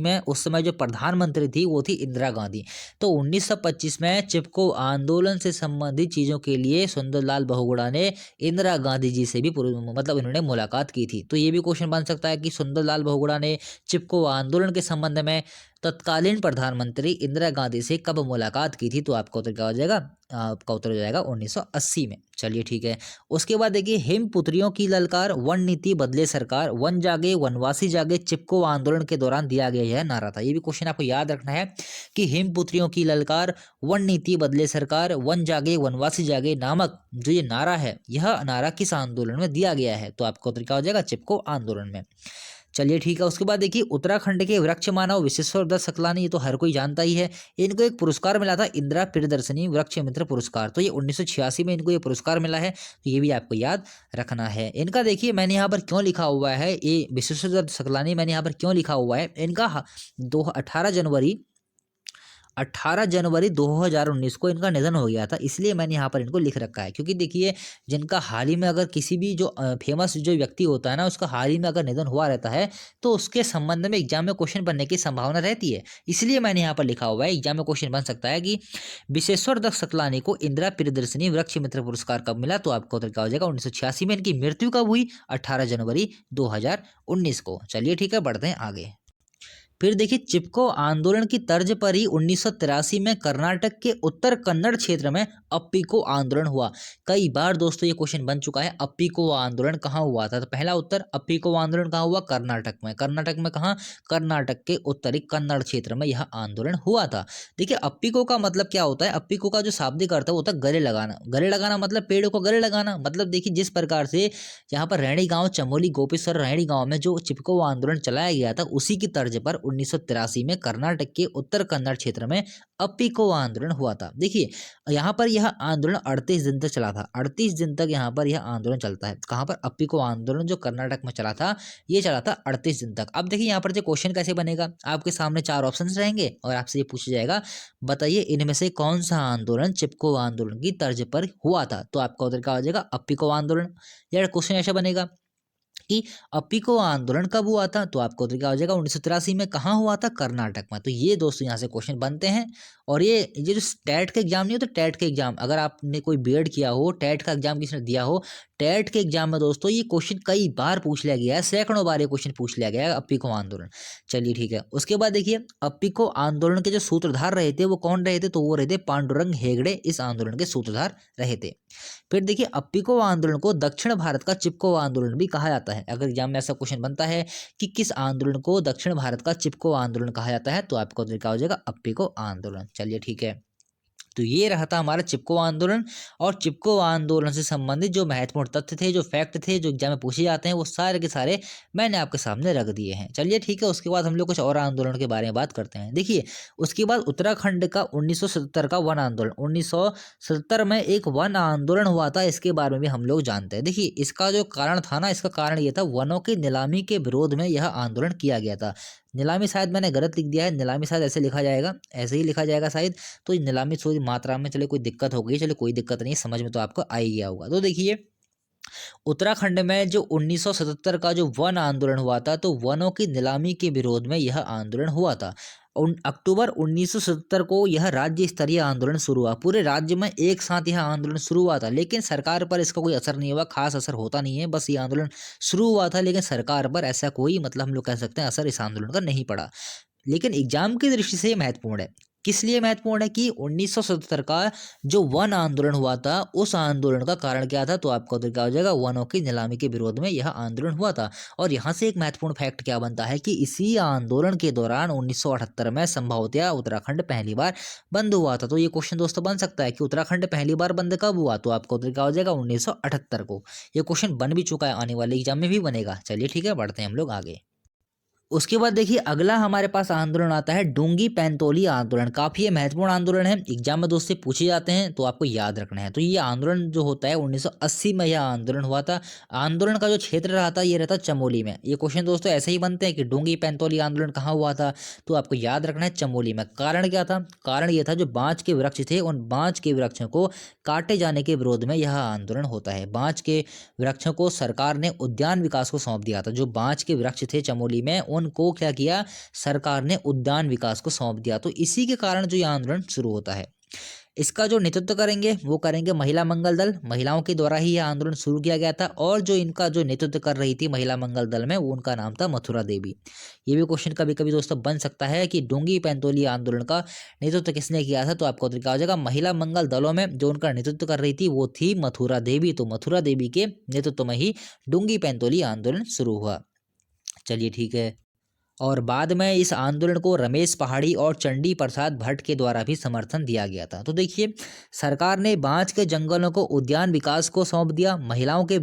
में उस समय जो प्रधानमंत्री थी वो थी इंदिरा गांधी। तो 1925 में चिपको आंदोलन से संबंधित चीज़ों के लिए सुंदरलाल बहुगुणा ने इंदिरा गांधी जी से भी मतलब इन्होंने मुलाकात की थी। तो ये भी क्वेश्चन बन सकता है कि सुंदरलाल बहुगुणा ने चिपको आंदोलन के संबंध में तत्कालीन प्रधानमंत्री इंदिरा गांधी से कब मुलाकात की थी। तो आपका उत्तर क्या हो जाएगा, आपका उत्तर हो जाएगा 1980 में। चलिए ठीक है, उसके बाद देखिए हिमपुत्रियों की ललकार, वन नीति बदले सरकार, वन जागे वनवासी जागे चिपको आंदोलन के दौरान दिया गया यह नारा था। ये भी क्वेश्चन आपको याद रखना है कि हिमपुत्रियों की ललकार, वन नीति बदले सरकार, वन जागे वनवासी जागे नामक जो ये नारा है, यह नारा किस आंदोलन में दिया गया है। तो आपका उत्तर क्या हो जाएगा, चिपको आंदोलन में। चलिए ठीक है, उसके बाद देखिए उत्तराखंड के वृक्ष मानव विश्वेश्वर दत्त सकलानी, ये तो हर कोई जानता ही है। इनको एक पुरस्कार मिला था इंदिरा प्रियदर्शनी वृक्ष मित्र पुरस्कार। तो ये 1986 में इनको ये पुरस्कार मिला है। तो ये भी आपको याद रखना है। इनका देखिए मैंने यहाँ पर क्यों लिखा हुआ है, ये विश्वेश्वर दत्त सकलानी मैंने यहाँ पर क्यों लिखा हुआ है, इनका 18 जनवरी 2019 को इनका निधन हो गया था, इसलिए मैंने यहाँ पर इनको लिख रखा है। क्योंकि देखिए जिनका हाल ही में अगर किसी भी जो फेमस जो व्यक्ति होता है ना, उसका हाल ही में अगर निधन हुआ रहता है तो उसके संबंध में एग्जाम में क्वेश्चन बनने की संभावना रहती है। इसलिए मैंने यहाँ पर लिखा हुआ है, एग्जाम में क्वेश्चन बन सकता है कि विश्वेश्वर दत्त सकलानी को इंदिरा प्रियदर्शनी वृक्ष मित्र पुरस्कार कब मिला। तो आपका उत्तर क्या हो जाएगा, 1986 में। इनकी मृत्यु कब हुई, 18 जनवरी 2019 को। चलिए ठीक है, बढ़ते हैं आगे। फिर देखिए चिपको आंदोलन की तर्ज पर ही 1983 में कर्नाटक के उत्तर कन्नड़ क्षेत्र में अप्पिको आंदोलन हुआ। कई बार दोस्तों ये क्वेश्चन बन चुका है, अप्पिको आंदोलन कहाँ हुआ था। तो पहला उत्तर, अप्पिको आंदोलन कहाँ हुआ, कर्नाटक में। कर्नाटक में कहाँ, कर्नाटक के उत्तरी कन्नड़ क्षेत्र में यह आंदोलन हुआ था। देखिए अप्पिको का मतलब क्या होता है, अप्पिको का जो शाब्दिक अर्थ है वो होता है गले लगाना। गले लगाना मतलब पेड़ को गले लगाना। मतलब देखिए जिस प्रकार से यहाँ पर रैणी गांव, चमोली, गोपेश्वर रैणी गांव में जो चिपको आंदोलन चलाया गया था, उसी की तर्ज पर 1983 में कर्नाटक के उत्तर कन्नड़ क्षेत्र में अप्पिको आंदोलन हुआ था। देखिए यहाँ पर यह आंदोलन 38 दिन तक चला था। 38 दिन तक यहाँ पर यह आंदोलन चलता है। कहाँ पर, अप्पिको आंदोलन जो कर्नाटक में चला था, ये चला था 38 दिन तक। अब देखिए यहाँ पर जो क्वेश्चन कैसे बनेगा, आपके सामने 4 ऑप्शंस रहेंगे और आपसे ये पूछा जाएगा, बताइए इनमें से कौन सा आंदोलन चिपको आंदोलन की तर्ज पर हुआ था। तो आपका उत्तर क्या हो जाएगा, अप्पिको आंदोलन। यार क्वेश्चन ऐसा बनेगा कि अप्पिको आंदोलन कब हुआ था। तो आपको क्या हो जाएगा, 1983 में। कहाँ हुआ था, कर्नाटक में। तो ये दोस्तों यहाँ से क्वेश्चन बनते हैं। और ये जो टेट का एग्जाम नहीं होता, टेट का एग्जाम, अगर आपने कोई बीएड किया हो, टेट का एग्जाम किसने दिया हो, टेट के एग्जाम में दोस्तों ये क्वेश्चन कई बार पूछ लिया गया है, सैकड़ों बार ये क्वेश्चन पूछ लिया गया है, अप्पिको आंदोलन। चलिए ठीक है, उसके बाद देखिए अप्पिको आंदोलन के जो सूत्रधार रहे थे वो कौन रहे थे। तो वो रहे थे पांडुरंग हेगड़े, इस आंदोलन के सूत्रधार रहे थे। फिर देखिए अप्पिको आंदोलन को दक्षिण भारत का चिपको आंदोलन भी कहा जाता है। अगर एग्जाम में ऐसा क्वेश्चन बनता है कि किस आंदोलन को दक्षिण भारत का चिपको आंदोलन कहा जाता है, तो आपको क्या हो जाएगा, अप्पिको आंदोलन। चलिए ठीक है, तो ये रहा था हमारा चिपको आंदोलन। और चिपको आंदोलन से संबंधित जो महत्वपूर्ण तथ्य थे, जो फैक्ट थे, जो एग्जाम में पूछे जाते हैं, वो सारे के सारे मैंने आपके सामने रख दिए हैं। चलिए ठीक है, उसके बाद हम लोग कुछ और आंदोलन के बारे में बात करते हैं। देखिए उसके बाद उत्तराखंड का 1977 का वन आंदोलन, 1977 में एक वन आंदोलन हुआ था, इसके बारे में भी हम लोग जानते हैं। देखिए इसका जो कारण था ना, इसका कारण ये था वनों की नीलामी के विरोध में यह आंदोलन किया गया था। नीलामी शायद मैंने गलत लिख दिया है, नीलामी शायद ऐसे लिखा जाएगा, ऐसे ही लिखा जाएगा शायद। तो नीलामी थोड़ी मात्रा में, चले कोई दिक्कत हो गई, चले कोई दिक्कत नहीं, समझ में तो आपको आ ही गया होगा। तो देखिए उत्तराखंड में जो 1977 का जो वन आंदोलन हुआ था, तो वनों की नीलामी के विरोध में यह आंदोलन हुआ था। अक्टूबर 1977 को यह राज्य स्तरीय आंदोलन शुरू हुआ। पूरे राज्य में एक साथ यह आंदोलन शुरू हुआ था, लेकिन सरकार पर इसका कोई असर नहीं हुआ, खास असर होता नहीं है। बस ये आंदोलन शुरू हुआ था, लेकिन सरकार पर ऐसा कोई मतलब हम लोग कह सकते हैं असर इस आंदोलन का नहीं पड़ा। लेकिन एग्जाम की दृष्टि से ये महत्वपूर्ण है। किस लिए महत्वपूर्ण है कि 1977 का जो वन आंदोलन हुआ था, उस आंदोलन का कारण क्या था, तो आपका उत्तर क्या हो जाएगा, वनों की नीलामी के विरोध में यह आंदोलन हुआ था। और यहाँ से एक महत्वपूर्ण फैक्ट क्या बनता है कि इसी आंदोलन के दौरान 1978 में संभवतया उत्तराखंड पहली बार बंद हुआ था। तो ये क्वेश्चन दोस्तों बन सकता है कि उत्तराखंड पहली बार बंद कब हुआ, तो आपका उत्तर क्या हो जाएगा, 1978 को। ये क्वेश्चन बन भी चुका है, आने वाले एग्जाम में भी बनेगा। चलिए ठीक है, बढ़ते हैं हम लोग आगे। उसके बाद देखिए अगला हमारे पास आंदोलन आता है डोंगी पैंतोली आंदोलन। काफी ये महत्वपूर्ण आंदोलन है, एग्जाम में दोस्त से पूछे जाते हैं तो आपको याद रखना है। तो ये आंदोलन जो होता है 1980 में यह आंदोलन हुआ था। आंदोलन का जो क्षेत्र रहा था ये रहता चमोली में। ये क्वेश्चन दोस्तों ऐसे ही बनते हैं कि डोंगी पैंतोली आंदोलन कहाँ हुआ था, तो आपको याद रखना है चमोली में। कारण क्या था, कारण ये था जो बांज के वृक्ष थे, उन बांज के वृक्षों को काटे जाने के विरोध में यह आंदोलन होता है। बांज के वृक्षों को सरकार ने उद्यान विकास को सौंप दिया था। जो बांज के वृक्ष थे चमोली में, उनको क्या किया, सरकार ने उद्यान विकास को सौंप दिया। तो इसी के कारण जो ये आंदोलन शुरू होता है, इसका जो नेतृत्व करेंगे वो करेंगे महिला मंगल दल। महिलाओं के द्वारा ही यह आंदोलन शुरू किया गया था। और जो इनका जो नेतृत्व कर रही थी महिला मंगल दल में, वो उनका नाम था मथुरा देवी। ये भी क्वेश्चन कभी कभी दोस्तों बन सकता है कि डोंगी पैंतोली आंदोलन का नेतृत्व किसने किया था, तो आपको उत्तर क्या हो जाएगा, महिला मंगल दलों में जो उनका नेतृत्व कर रही थी वो थी मथुरा देवी। तो मथुरा देवी के नेतृत्व में ही डोंगी पैंतोली आंदोलन शुरू हुआ। चलिए ठीक है। और बाद में इस आंदोलन को रमेश पहाड़ी और चंडी प्रसाद भट्ट के द्वारा भी समर्थन दिया गया था। तो देखिए सरकार ने बांज के जंगलों को उद्यान विकास को सौंप दिया। महिलाओं के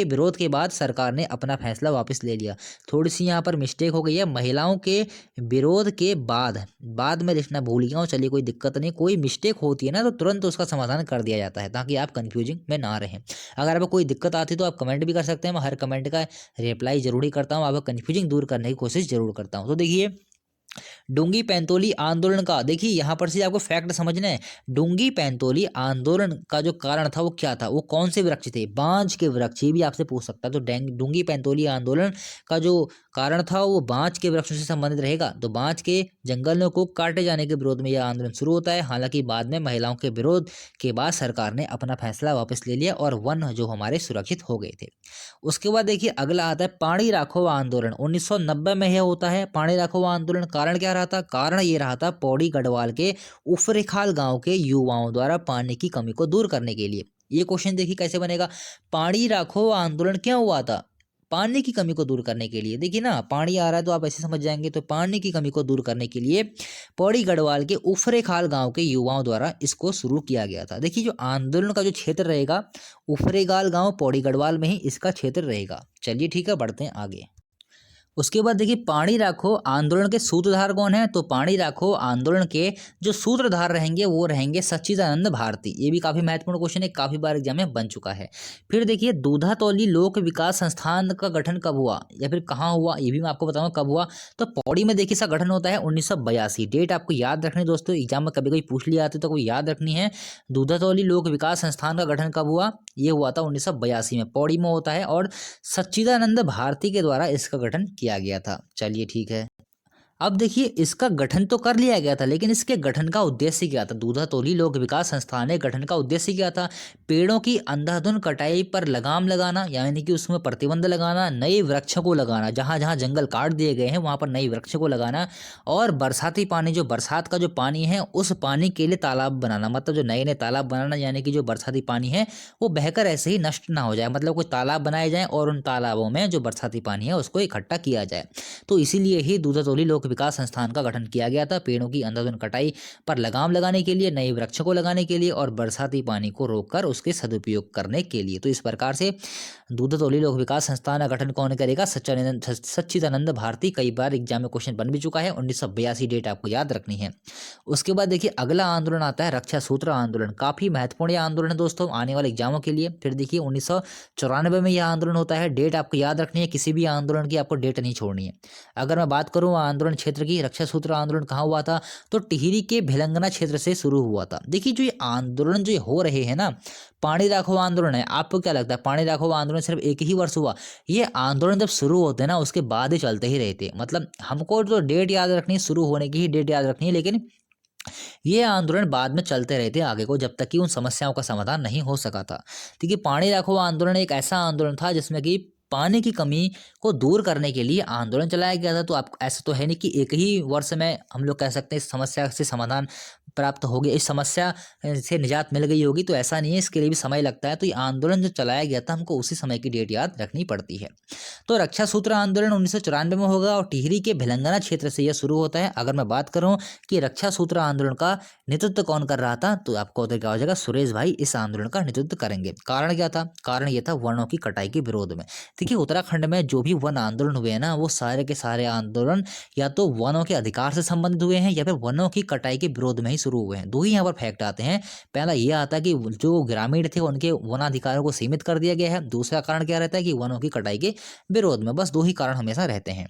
विरोध के बाद सरकार ने अपना फैसला वापस ले लिया। थोड़ी सी यहाँ पर मिस्टेक हो गई है, महिलाओं के विरोध के बाद में लिखना भूल गया हूँ। चलिए कोई दिक्कत नहीं, कोई मिस्टेक होती है ना तो तुरंत उसका समाधान कर दिया जाता है ताकि आप कन्फ्यूजिंग में ना रहें। अगर आपको कोई दिक्कत आती है तो आप कमेंट भी कर सकते हैं, मैं हर कमेंट का रिप्लाई जरूर ही करता हूँ, आपको कन्फ्यूजिंग दूर करने की कोशिश जरूर करता हूं। तो देखिए डोंगी पैंतोली आंदोलन का, देखिए यहां पर से आपको फैक्ट समझना है। डोंगी पैंतोली आंदोलन का जो कारण था वो क्या था, वो कौन से वृक्ष थे, बांज के वृक्ष। ये भी आपसे पूछ सकता है। तो डोंगी पैंतोली आंदोलन का जो कारण था वो बांज के वृक्षों से संबंधित रहेगा। तो बांज के जंगलों को काटे जाने के विरोध में यह आंदोलन शुरू होता है। हालांकि बाद में महिलाओं के विरोध के बाद सरकार ने अपना फैसला वापस ले लिया और वन जो हमारे सुरक्षित हो गए थे। उसके बाद देखिए अगला आता है पानी राखो आंदोलन। 1990 में यह होता है पानी राखो आंदोलन। कारण क्या रहा था, कारण ये रहा था पौड़ी गढ़वाल के उफरेखाल गांव के युवाओं द्वारा पानी की कमी को दूर करने के लिए। ये क्वेश्चन देखिए कैसे बनेगा, पानी राखो आंदोलन क्यों हुआ था, पानी की कमी को दूर करने के लिए। देखिए ना पानी आ रहा है तो आप ऐसे समझ जाएंगे, तो पानी की कमी को दूर करने के लिए पौड़ी गढ़वाल के उफरेखाल गांव के युवाओं द्वारा इसको शुरू किया गया था। देखिए जो आंदोलन का जो क्षेत्र रहेगा उफरेखाल गांव पौड़ी गढ़वाल में ही इसका क्षेत्र रहेगा। चलिए ठीक है, बढ़ते हैं आगे। उसके बाद देखिए पानी राखो आंदोलन के सूत्रधार कौन है, तो पानी राखो आंदोलन के जो सूत्रधार रहेंगे वो रहेंगे सच्चिदानंद भारती। ये भी काफी महत्वपूर्ण क्वेश्चन है, काफी बार एग्जाम में बन चुका है। फिर देखिए दूधातौली लोक विकास संस्थान का गठन कब हुआ या फिर कहाँ हुआ, ये भी मैं आपको बताऊंगा कब हुआ। तो पौड़ी में देखिए इसका गठन होता है 1982। डेट आपको याद रखनी दोस्तों, एग्जाम में कभी कोई पूछ लिया आती तो कोई याद रखनी है। दूधातौली लोक विकास संस्थान का गठन कब हुआ, ये हुआ था 1982 में, पौड़ी में होता है और सच्चिदानंद भारती के द्वारा इसका गठन किया गया था। चलिए ठीक है। अब देखिए इसका गठन तो कर लिया गया था, लेकिन इसके गठन का उद्देश्य क्या था, दूधातौली लोक विकास संस्थान के गठन का उद्देश्य क्या था, पेड़ों की अंधाधुंध कटाई पर लगाम लगाना, यानी कि उसमें प्रतिबंध लगाना, नए वृक्षों को लगाना, जहां जहां जंगल काट दिए गए हैं वहां पर नए वृक्षों को लगाना, और बरसाती पानी जो बरसात का जो पानी है उस पानी के लिए तालाब बनाना। मतलब जो नए नए तालाब बनाना, यानी कि जो बरसाती पानी है वो बहकर ऐसे ही नष्ट ना हो जाए, मतलब कुछ तालाब बनाए जाए और उन तालाबों में जो बरसाती पानी है उसको इकट्ठा किया जाए। तो इसीलिए ही दूधातौली लोक विकास संस्थान का गठन किया गया था, पेड़ों की अंधाधुंध कटाई पर लगाम लगाने के लिए, नए वृक्षों को लगाने के लिए और बरसाती पानी को रोककर उसके सदुपयोग करने के लिए। तो इस प्रकार से दूधातौली लोक विकास संस्थान का गठन कौन करेगा, सच्चिदानंद भारती। कई बार एग्जाम में क्वेश्चन बन भी चुका है, 1982 डेट आपको याद रखनी है। उसके बाद देखिए अगला आंदोलन आता है रक्षा सूत्र आंदोलन। काफी महत्वपूर्ण आंदोलन है दोस्तों आने वाले एग्जामों के लिए। फिर देखिए 1994 में यह आंदोलन होता है, डेट आपको याद रखनी है, किसी भी आंदोलन की आपको डेट नहीं छोड़नी है। अगर मैं बात करूं आंदोलन क्षेत्र की, रक्षा सूत्र आंदोलन कहाँ हुआ था, तो टिहरी के भिलंगना क्षेत्र से शुरू हुआ था। देखिए जो ये आंदोलन जो हो रहे हैं ना, पानी राखो आंदोलन है, आपको क्या लगता है पानी राखो आंदोलन सिर्फ एक ही वर्ष हुआ, ये आंदोलन जब शुरू होते हैं ना उसके बाद ही चलते ही रहते हैं। मतलब हमको तो डेट याद रखनी है, शुरू होने की ही डेट याद रखनी है, लेकिन ये आंदोलन बाद में चलते रहते आगे को, जब तक कि उन समस्याओं का समाधान नहीं हो सका था। देखिए पानी राखो आंदोलन एक ऐसा आंदोलन था जिसमें कि पानी की कमी को दूर करने के लिए आंदोलन चलाया गया था। तो आप ऐसा तो है नहीं कि एक ही वर्ष में हम लोग कह सकते हैं इस समस्या से समाधान प्राप्त हो गया, इस समस्या से निजात मिल गई होगी, तो ऐसा नहीं है, इसके लिए भी समय लगता है। तो ये आंदोलन जो चलाया गया था हमको उसी समय की डेट याद रखनी पड़ती है। तो रक्षा सूत्र आंदोलन 1994 में होगा और टिहरी के भिलंगना क्षेत्र से यह शुरू होता है। अगर मैं बात करूं कि रक्षा सूत्र आंदोलन का नेतृत्व कौन कर रहा था, तो आपको उधर क्या हो जाएगा, सुरेश भाई इस आंदोलन का नेतृत्व करेंगे। कारण क्या था, कारण यह था वर्णों की कटाई के विरोध में। देखिए उत्तराखंड में जो भी वन आंदोलन हुए हैं ना, वो सारे के सारे आंदोलन या तो वनों के अधिकार से संबंधित हुए हैं या फिर वनों की कटाई के विरोध में ही शुरू हुए हैं। दो ही यहाँ पर फैक्ट आते हैं। पहला ये आता है कि जो ग्रामीण थे उनके वनाधिकारों को सीमित कर दिया गया है। दूसरा कारण क्या रहता है कि वनों की कटाई के विरोध में। बस दो ही कारण हमेशा रहते हैं।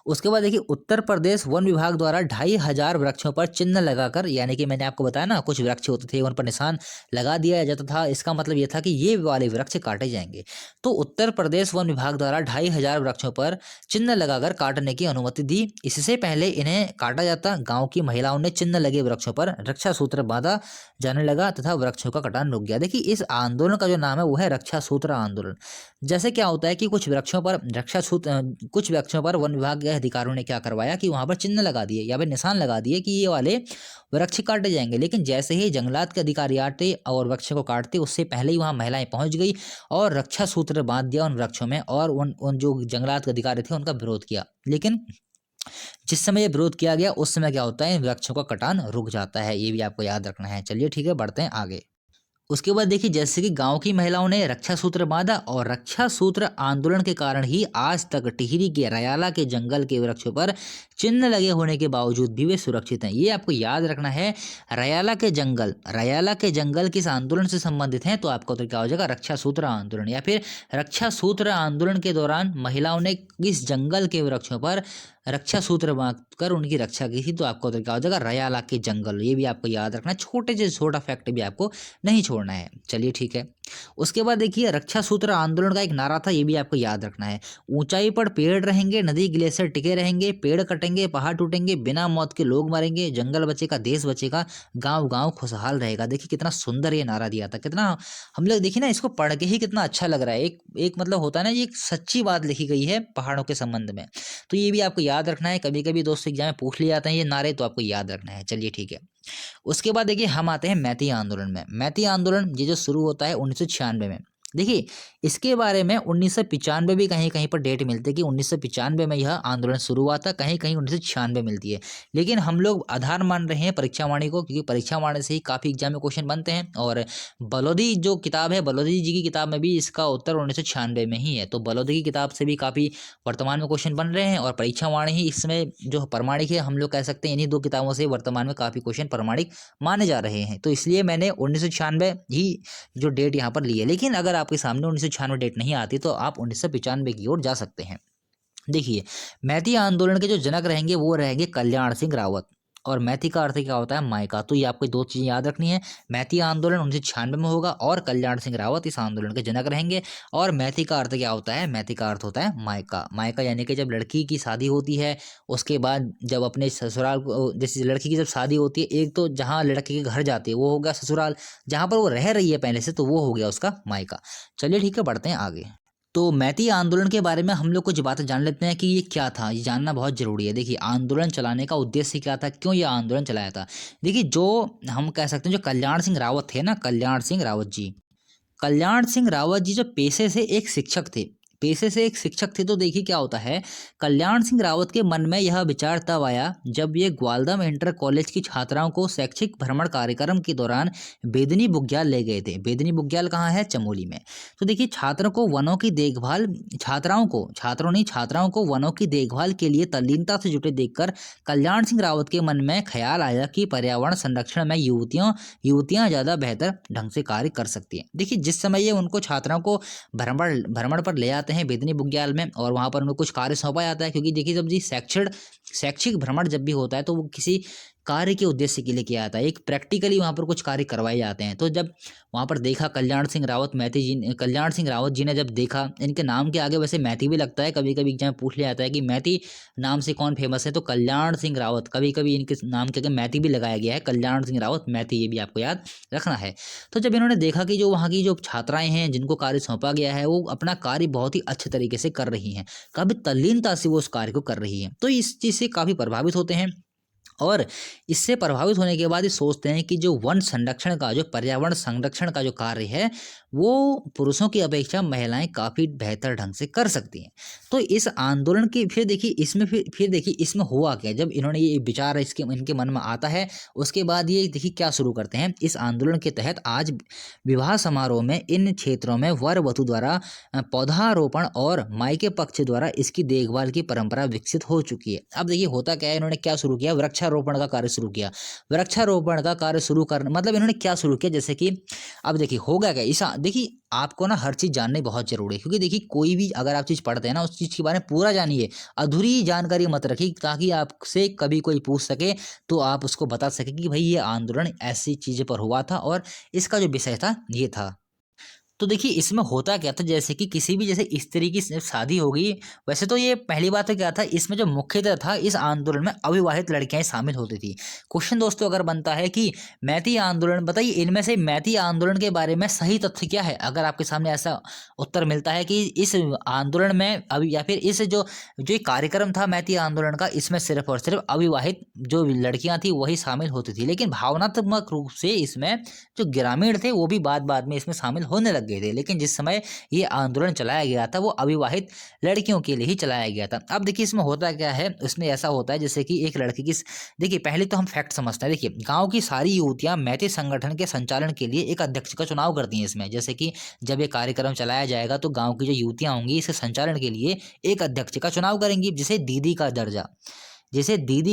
उसके बाद देखिए उत्तर प्रदेश वन विभाग द्वारा 2500 वृक्षों पर चिन्ह लगाकर, यानी कि मैंने आपको बताया ना कुछ वृक्ष होते थे उन पर निशान लगा दिया जाता था। इसका मतलब ये था कि ये वाले वृक्ष काटे जाएंगे। तो उत्तर प्रदेश वन विभाग द्वारा 2500 वृक्षों पर चिन्ह लगाकर काटने की अनुमति दी। इससे पहले इन्हें काटा जाता, गाँव की महिलाओं ने चिन्ह लगे वृक्षों पर रक्षा सूत्र बांधा जाने लगा तथा वृक्षों का कटान रुक गया। देखिए इस आंदोलन का जो नाम है वो है रक्षा सूत्र आंदोलन। जैसे क्या होता है कि कुछ वृक्षों पर वन विभाग के अधिकारियों ने क्या करवाया कि वहां पर चिन्ह लगा दिए या फिर निशान लगा दिए कि ये वाले वृक्ष काटे जाएंगे। लेकिन जैसे ही जंगलात के अधिकारी आते और वृक्ष को काटते, उससे पहले ही वहां महिलाएं पहुंच गई और रक्षा सूत्र बांध दिया उन वृक्षों में और उन जो जंगलात के अधिकारी थे उनका विरोध किया। लेकिन जिस समय ये विरोध किया गया उस समय क्या होता है, वृक्षों का कटान रुक जाता है। ये भी आपको याद रखना है। चलिए ठीक है, बढ़ते हैं आगे। उसके बाद देखिए जैसे कि गांव की महिलाओं ने रक्षा सूत्र बांधा और रक्षा सूत्र आंदोलन के कारण ही आज तक टिहरी के रयाला के जंगल के वृक्षों पर चिन्ह लगे होने के बावजूद भी वे सुरक्षित हैं। ये आपको याद रखना है। रयाला के जंगल किस आंदोलन से संबंधित हैं, तो आपको तो क्या हो जाएगा, रक्षा सूत्र आंदोलन। या फिर रक्षा सूत्र आंदोलन के दौरान महिलाओं ने किस जंगल के वृक्षों पर रक्षा सूत्र बांधकर उनकी रक्षा की थी, तो आपको उधर क्या हो जाएगा, रयाला के जंगल। ये भी आपको याद रखना है। छोटे से छोटा फैक्ट भी आपको नहीं छोड़ना है। चलिए ठीक है। उसके बाद देखिए रक्षा सूत्र आंदोलन का एक नारा था, ये भी आपको याद रखना है। ऊंचाई पर पेड़ रहेंगे, नदी ग्लेशियर टिके रहेंगे, पेड़ कटेंगे, पहाड़ टूटेंगे, बिना मौत के लोग मरेंगे, जंगल बचेगा, देश बचेगा, गांव गांव खुशहाल रहेगा। देखिए कितना सुंदर ये नारा दिया था, कितना हम लोग देखिए ना, इसको पढ़ के ही कितना अच्छा लग रहा है। एक मतलब होता है ना, ये एक सच्ची बात लिखी गई है पहाड़ों के संबंध में। तो ये भी आपको याद रखना है। कभी कभी दोस्तों एग्जाम में पूछ लिए जाते हैं ये नारे, तो आपको याद रखना है। चलिए ठीक है। उसके बाद देखिए हम आते हैं मैती आंदोलन में। मैती आंदोलन ये जो शुरू होता है 1996 में। देखिए इसके बारे में 1995 भी कहीं कहीं पर डेट मिलती है कि 1995 में यह आंदोलन शुरू हुआ था, कहीं कहीं 1996 मिलती है। लेकिन हम लोग आधार मान रहे हैं परीक्षा वाणी को, क्योंकि परीक्षा वाणी से ही काफ़ी एग्जाम में क्वेश्चन बनते हैं। और बलोदी जो किताब है, बलोदी जी की किताब में भी इसका उत्तर 1996 में ही है। तो बलोदी की किताब से भी काफ़ी वर्तमान में क्वेश्चन बन रहे हैं और परीक्षा वाणी ही इसमें जो प्रमाणिक है, हम लोग कह सकते हैं इन्हीं दो किताबों से वर्तमान में काफ़ी क्वेश्चन प्रमाणिक माने जा रहे हैं। तो इसलिए मैंने 1996 ही जो डेट यहाँ पर ली है। लेकिन अगर आपके सामने 1996 डेट नहीं आती तो आप 1995 की ओर जा सकते हैं। देखिए मैती आंदोलन के जो जनक रहेंगे वो रहेंगे कल्याण सिंह रावत। और मैती का अर्थ क्या होता है, मायका। तो ये आपको दो चीज़ें याद रखनी है। मैती आंदोलन 1996 में होगा और कल्याण सिंह रावत इस आंदोलन के जनक रहेंगे। और मैती का अर्थ क्या होता है, मैती का अर्थ होता है मायका। मायका यानी कि जब लड़की की शादी होती है, उसके बाद जब अपने ससुराल को, जैसे लड़की की जब शादी होती है, एक तो जहाँ लड़के के घर जाती है वो हो गया ससुराल, जहाँ पर वो रह रही है पहले से, तो वो हो गया उसका मायका। चलिए ठीक है, बढ़ते हैं आगे। तो मैती आंदोलन के बारे में हम लोग कुछ बातें जान लेते हैं कि ये क्या था, ये जानना बहुत जरूरी है। देखिए आंदोलन चलाने का उद्देश्य क्या था, क्यों ये आंदोलन चलाया था। देखिए जो हम कह सकते हैं जो कल्याण सिंह रावत थे ना, कल्याण सिंह रावत जी जो पेशे से एक शिक्षक थे, तो देखिए क्या होता है, कल्याण सिंह रावत के मन में यह विचार तब आया जब ये ग्वालदम इंटर कॉलेज की छात्राओं को शैक्षिक भ्रमण कार्यक्रम के दौरान बेदनी बुग्याल ले गए थे। बेदनी बुग्याल कहाँ है, चमोली में। तो देखिए छात्रों को वनों की देखभाल के लिए तल्लीनता से जुटे देखकर कल्याण सिंह रावत के मन में ख्याल आया कि पर्यावरण संरक्षण में युवतियां ज़्यादा बेहतर ढंग से कार्य कर सकती हैं। देखिए जिस समय ये उनको छात्राओं को भ्रमण पर ले आते हैं बेदनी बुग्याल में, और वहाँ पर उनको कुछ कार्य सौंपा जाता है, क्योंकि देखिए जब जी शैक्षिक भ्रमण जब भी होता है तो वो किसी कार्य के उद्देश्य के लिए किया जाता है, एक प्रैक्टिकली वहाँ पर कुछ कार्य करवाए जाते हैं। तो जब वहाँ पर देखा कल्याण सिंह रावत जी ने जब देखा, इनके नाम के आगे वैसे मैती भी लगता है, कभी कभी एग्जाम में पूछ लिया जाता है कि मैती नाम से कौन फेमस है, तो कल्याण सिंह रावत, कभी कभी इनके नाम के आगे मैती भी लगाया गया है, कल्याण सिंह रावत मैती, ये भी आपको याद रखना है। तो जब इन्होंने देखा कि जो वहाँ की जो छात्राएं हैं जिनको कार्य सौंपा गया है वो अपना कार्य बहुत ही अच्छे तरीके से कर रही हैं, काफी तल्लीनता से वो उस कार्य को कर रही हैं, तो इस चीज से काफी प्रभावित होते हैं। और इससे प्रभावित होने के बाद ये सोचते हैं कि जो वन संरक्षण का, जो पर्यावरण संरक्षण का जो कार्य है वो पुरुषों की अपेक्षा महिलाएं काफ़ी बेहतर ढंग से कर सकती हैं। तो इस आंदोलन की फिर देखिए इसमें फिर देखिए इसमें हुआ क्या, जब इन्होंने ये विचार इसके इनके मन में आता है, उसके बाद ये देखिए क्या शुरू करते हैं। इस आंदोलन के तहत आज विवाह समारोह में इन क्षेत्रों में वर वधु द्वारा पौधारोपण और मायके पक्ष द्वारा इसकी देखभाल की परंपरा विकसित हो चुकी है। अब देखिए होता क्या है, इन्होंने क्या शुरू किया, वृक्षारोपण का कार्य शुरू किया। वृक्षारोपण का कार्य शुरू करने मतलब इन्होंने क्या शुरू किया, जैसे कि अब देखिए होगा क्या, इस देखिए आपको ना हर चीज़ जाननी बहुत जरूरी है, क्योंकि देखिए कोई भी अगर आप चीज़ पढ़ते हैं ना उस चीज़ के बारे में पूरा जानिए, अधूरी जानकारी मत रखिए, ताकि आपसे कभी कोई पूछ सके तो आप उसको बता सके कि भाई ये आंदोलन ऐसी चीज़ पर हुआ था और इसका जो विषय था ये था। तो देखिए इसमें होता क्या था, जैसे कि किसी भी जैसे स्त्री की शादी होगी, वैसे तो ये पहली बात तो क्या था, इसमें जो मुख्यतः था इस आंदोलन में अविवाहित लड़कियां शामिल होती थी। क्वेश्चन दोस्तों अगर बनता है कि मैती आंदोलन, बताइए इनमें से मैती आंदोलन के बारे में सही तथ्य क्या है, अगर आपके सामने ऐसा उत्तर मिलता है कि इस आंदोलन में अभी या फिर इस जो जो कार्यक्रम था मैती आंदोलन का, इसमें सिर्फ और सिर्फ अविवाहित जो लड़कियां थी वही शामिल होती थी, लेकिन भावनात्मक रूप से इसमें जो ग्रामीण थे वो भी बाद बाद में इसमें शामिल होने लग गए थे, लेकिन जिस समय ये आंदोलन चलाया गया था वो अविवाहित लड़कियों के लिए ही चलाया गया था। अब देखिए इसमें होता क्या है, इसमें ऐसा होता है जैसे कि एक लड़की की, देखिए पहले तो हम फैक्ट समझते हैं। देखिए गांव की सारी युवतियां मैती संगठन के संचालन के लिए एक अध्यक्ष का चुनाव करती हैं इसमें, जैसे कि जब ये कार्यक्रम चलाया जाएगा तो गाँव की जो युवतियां होंगी इसके संचालन के लिए एक अध्यक्ष का चुनाव करेंगी, जिसे दीदी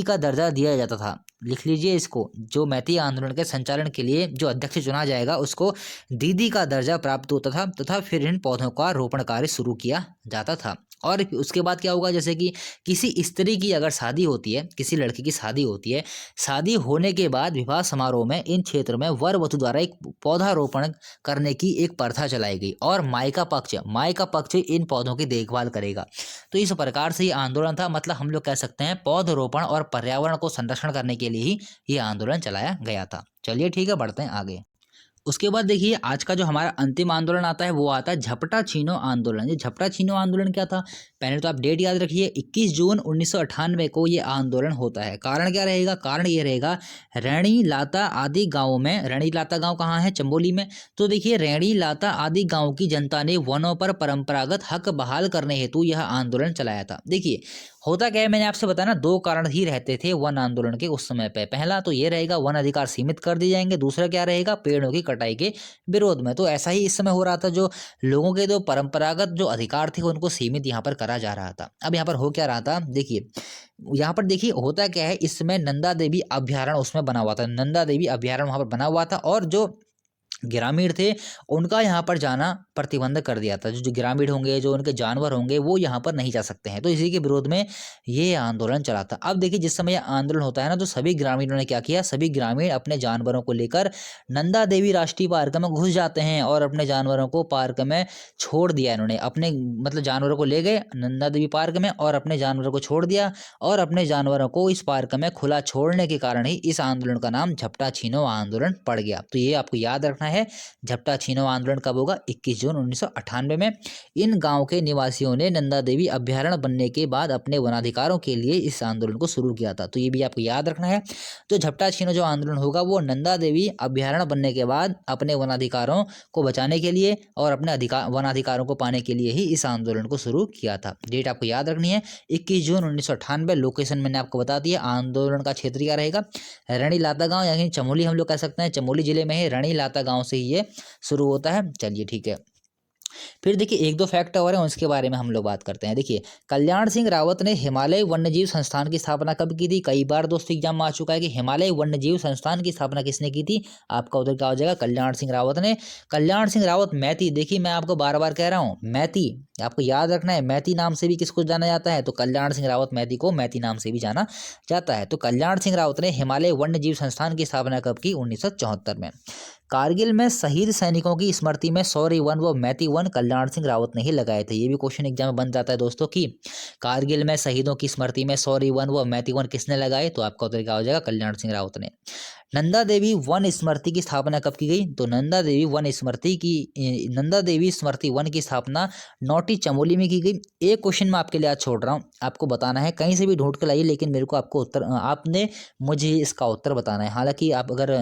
का दर्जा दिया जाता था। लिख लीजिए इसको, जो मैती आंदोलन के संचालन के लिए जो अध्यक्ष चुना जाएगा उसको दीदी का दर्जा प्राप्त होता था, तथा फिर इन पौधों का रोपण कार्य शुरू किया जाता था। और उसके बाद क्या होगा, जैसे कि किसी स्त्री की अगर शादी होती है, किसी लड़की की शादी होती है, शादी होने के बाद विवाह समारोह में इन क्षेत्र में वर वधु द्वारा एक पौधारोपण करने की एक प्रथा चलाई गई, और मायका पक्ष इन पौधों की देखभाल करेगा। तो इस प्रकार से ये आंदोलन था, मतलब हम लोग कह सकते हैं पौधरोपण और पर्यावरण को संरक्षण करने के लिए ही ये आंदोलन चलाया गया था। चलिए ठीक है, बढ़ते हैं आगे। उसके बाद देखिए आज का जो हमारा अंतिम आंदोलन आता है वो आता है झपटा छीनो आंदोलन। ये झपटा छीनो आंदोलन क्या था, पहले तो आप डेट याद रखिए, 21 जून 1998 को ये आंदोलन होता है। कारण क्या रहेगा, कारण ये रहेगा रैणी लाता आदि गांवों में, रैणी लाता गांव कहाँ है, चंबोली में। तो देखिए रैणी लाता आदि गांव की जनता ने वनों पर परंपरागत हक बहाल करने हेतु यह आंदोलन चलाया था। देखिए होता क्या है, मैंने आपसे बताया ना, दो कारण ही रहते थे वन आंदोलन के उस समय पे। पहला तो ये रहेगा वन अधिकार सीमित कर दिए जाएंगे, दूसरा क्या रहेगा, पेड़ों की कटाई के विरोध में। तो ऐसा ही इस समय हो रहा था, जो लोगों के जो परंपरागत जो अधिकार थे उनको सीमित यहाँ पर करा जा रहा था। अब यहाँ पर हो क्या रहा था, देखिए यहाँ पर देखिए होता क्या है, इस समय नंदा देवी अभ्यारण्य उसमें बना हुआ था, नंदा देवी अभ्यारण्य वहाँ पर बना हुआ था, और जो ग्रामीण थे उनका यहाँ पर जाना प्रतिबंध कर दिया था। जो ग्रामीण होंगे, जो उनके जानवर होंगे, वो यहाँ पर नहीं जा सकते हैं। तो इसी के विरोध में ये आंदोलन चला था। अब देखिए जिस समय यह आंदोलन होता है ना, तो सभी ग्रामीणों ने क्या किया, सभी ग्रामीण अपने जानवरों को लेकर नंदा देवी राष्ट्रीय पार्क में घुस जाते हैं और अपने जानवरों को पार्क में छोड़ दिया। इन्होंने अपने मतलब जानवरों को ले गए नंदा देवी पार्क में और अपने जानवरों को छोड़ दिया, और अपने जानवरों को इस पार्क में खुला छोड़ने के कारण ही इस आंदोलन का नाम झपटा छीनो आंदोलन पड़ गया। तो ये आपको याद रखना है। झपटा छीनो आंदोलन कब होगा, 21 जून 1998 में। इन गांव के निवासियों ने नंदा देवी अभ्यारण्य बनने के बाद अपने वनाधिकारों के लिए इस आंदोलन को शुरू किया था। तो ये भी आपको याद रखना है। तो झपटा छीनो जो आंदोलन होगा वो नंदा देवी अभ्यारण्य बनने के बाद अपने वनाधिकारों को बचाने के लिए और अपने वनाधिकारों को पाने के लिए ही इस आंदोलन को शुरू किया था। डेट आपको याद रखनी है, 21 जून 1998। लोकेशन मैंने आपको बता दिया। आंदोलन का क्षेत्र क्या रहेगा, रैणी लाता गांव, यानी चमोली हम लोग कह सकते हैं, चमोली जिले में है। रैणी लाता गांव से ही ये शुरू होता है। चलिए ठीक है, फिर देखिए एक दो फैक्ट और हैं उसके बारे में हम लोग बात करते हैं। देखिए कल्याण सिंह रावत ने हिमालय वन्यजीव संस्थान की स्थापना कब की थी? कई बार दोस्तों एग्जाम में आ चुका है कि हिमालय वन्यजीव संस्थान की स्थापना किसने की थी? आपका उधर क्या हो जाएगा? कल्याण सिंह रावत ने। कल्याण सिंह रावत मैती, देखिए मैं आपको बार बार कह रहा हूँ मैती, आपको याद रखना है, मैती नाम से भी किसको जाना जाता है? तो कल्याण सिंह रावत मैती को मैती नाम से भी जाना जाता है। तो कल्याण सिंह रावत ने हिमालय वन्यजीव संस्थान की स्थापना कब की? 1974 में। कारगिल में शहीद सैनिकों की स्मृति में शौर्य वन व मैती वन कल्याण सिंह रावत ने ही लगाए थे। ये भी क्वेश्चन एग्जाम में बन जाता है दोस्तों कि कारगिल में शहीदों की स्मृति में शौर्य वन व मैती वन किसने लगाए? तो आपका उत्तर क्या हो जाएगा? कल्याण सिंह रावत ने। नंदा देवी वन स्मृति की स्थापना कब की गई? तो नंदा देवी स्मृति वन की स्थापना नौटी चमोली में की गई। एक क्वेश्चन मैं आपके लिए आज छोड़ रहा हूँ, आपको बताना है, कहीं से भी ढूंढ कर लाइए, लेकिन मेरे को आपको उत्तर, आपने मुझे इसका उत्तर बताना है। हालांकि आप अगर,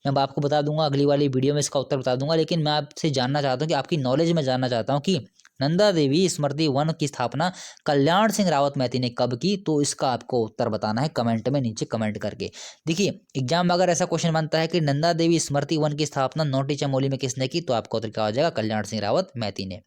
मैं आपको बता दूंगा अगली वाली वीडियो में इसका उत्तर बता दूंगा, लेकिन मैं आपसे जानना चाहता हूँ कि आपकी नॉलेज में जानना चाहता हूँ कि नंदा देवी स्मृति वन की स्थापना कल्याण सिंह रावत मैती ने कब की? तो इसका आपको उत्तर बताना है कमेंट में नीचे कमेंट करके। देखिए एग्जाम में अगर ऐसा क्वेश्चन बनता है कि नंदा देवी स्मृति वन की स्थापना नौटी चमोली में किसने की? तो आपका उत्तर क्या हो जाएगा? कल्याण सिंह रावत मैती ने।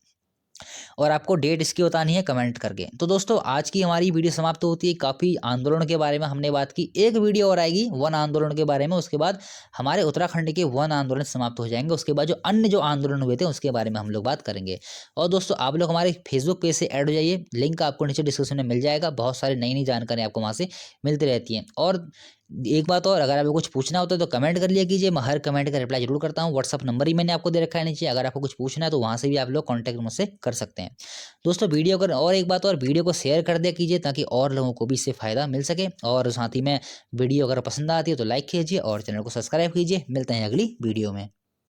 और आपको डेट इसकी बतानी है कमेंट करके। तो दोस्तों आज की हमारी वीडियो समाप्त होती है। काफ़ी आंदोलन के बारे में हमने बात की, एक वीडियो और आएगी वन आंदोलन के बारे में, उसके बाद हमारे उत्तराखंड के वन आंदोलन समाप्त हो जाएंगे। उसके बाद जो अन्य जो आंदोलन हुए थे उसके बारे में हम लोग बात करेंगे। और दोस्तों आप लोग हमारे फेसबुक पेज से ऐड हो जाइए, लिंक आपको नीचे डिस्क्रिप्शन में मिल जाएगा। बहुत सारी नई नई जानकारी आपको वहाँ से मिलती रहती हैं। और एक बात और, अगर आपको कुछ पूछना होता है तो कमेंट कर लिया कीजिए, मैं हर कमेंट का रिप्लाई जरूर करता हूँ। व्हाट्सअप नंबर ही मैंने आपको दे रखा है नीचे, अगर आपको कुछ पूछना है तो वहाँ से भी आप लोग कॉन्टैक्ट मुझसे कर सकते हैं। दोस्तों वीडियो कर, और एक बात और, वीडियो को शेयर कर दिया कीजिए ताकि और लोगों को भी इससे फ़ायदा मिल सके। और साथ ही में वीडियो अगर पसंद आती है तो लाइक कीजिए और चैनल को सब्सक्राइब कीजिए। मिलते हैं अगली वीडियो में।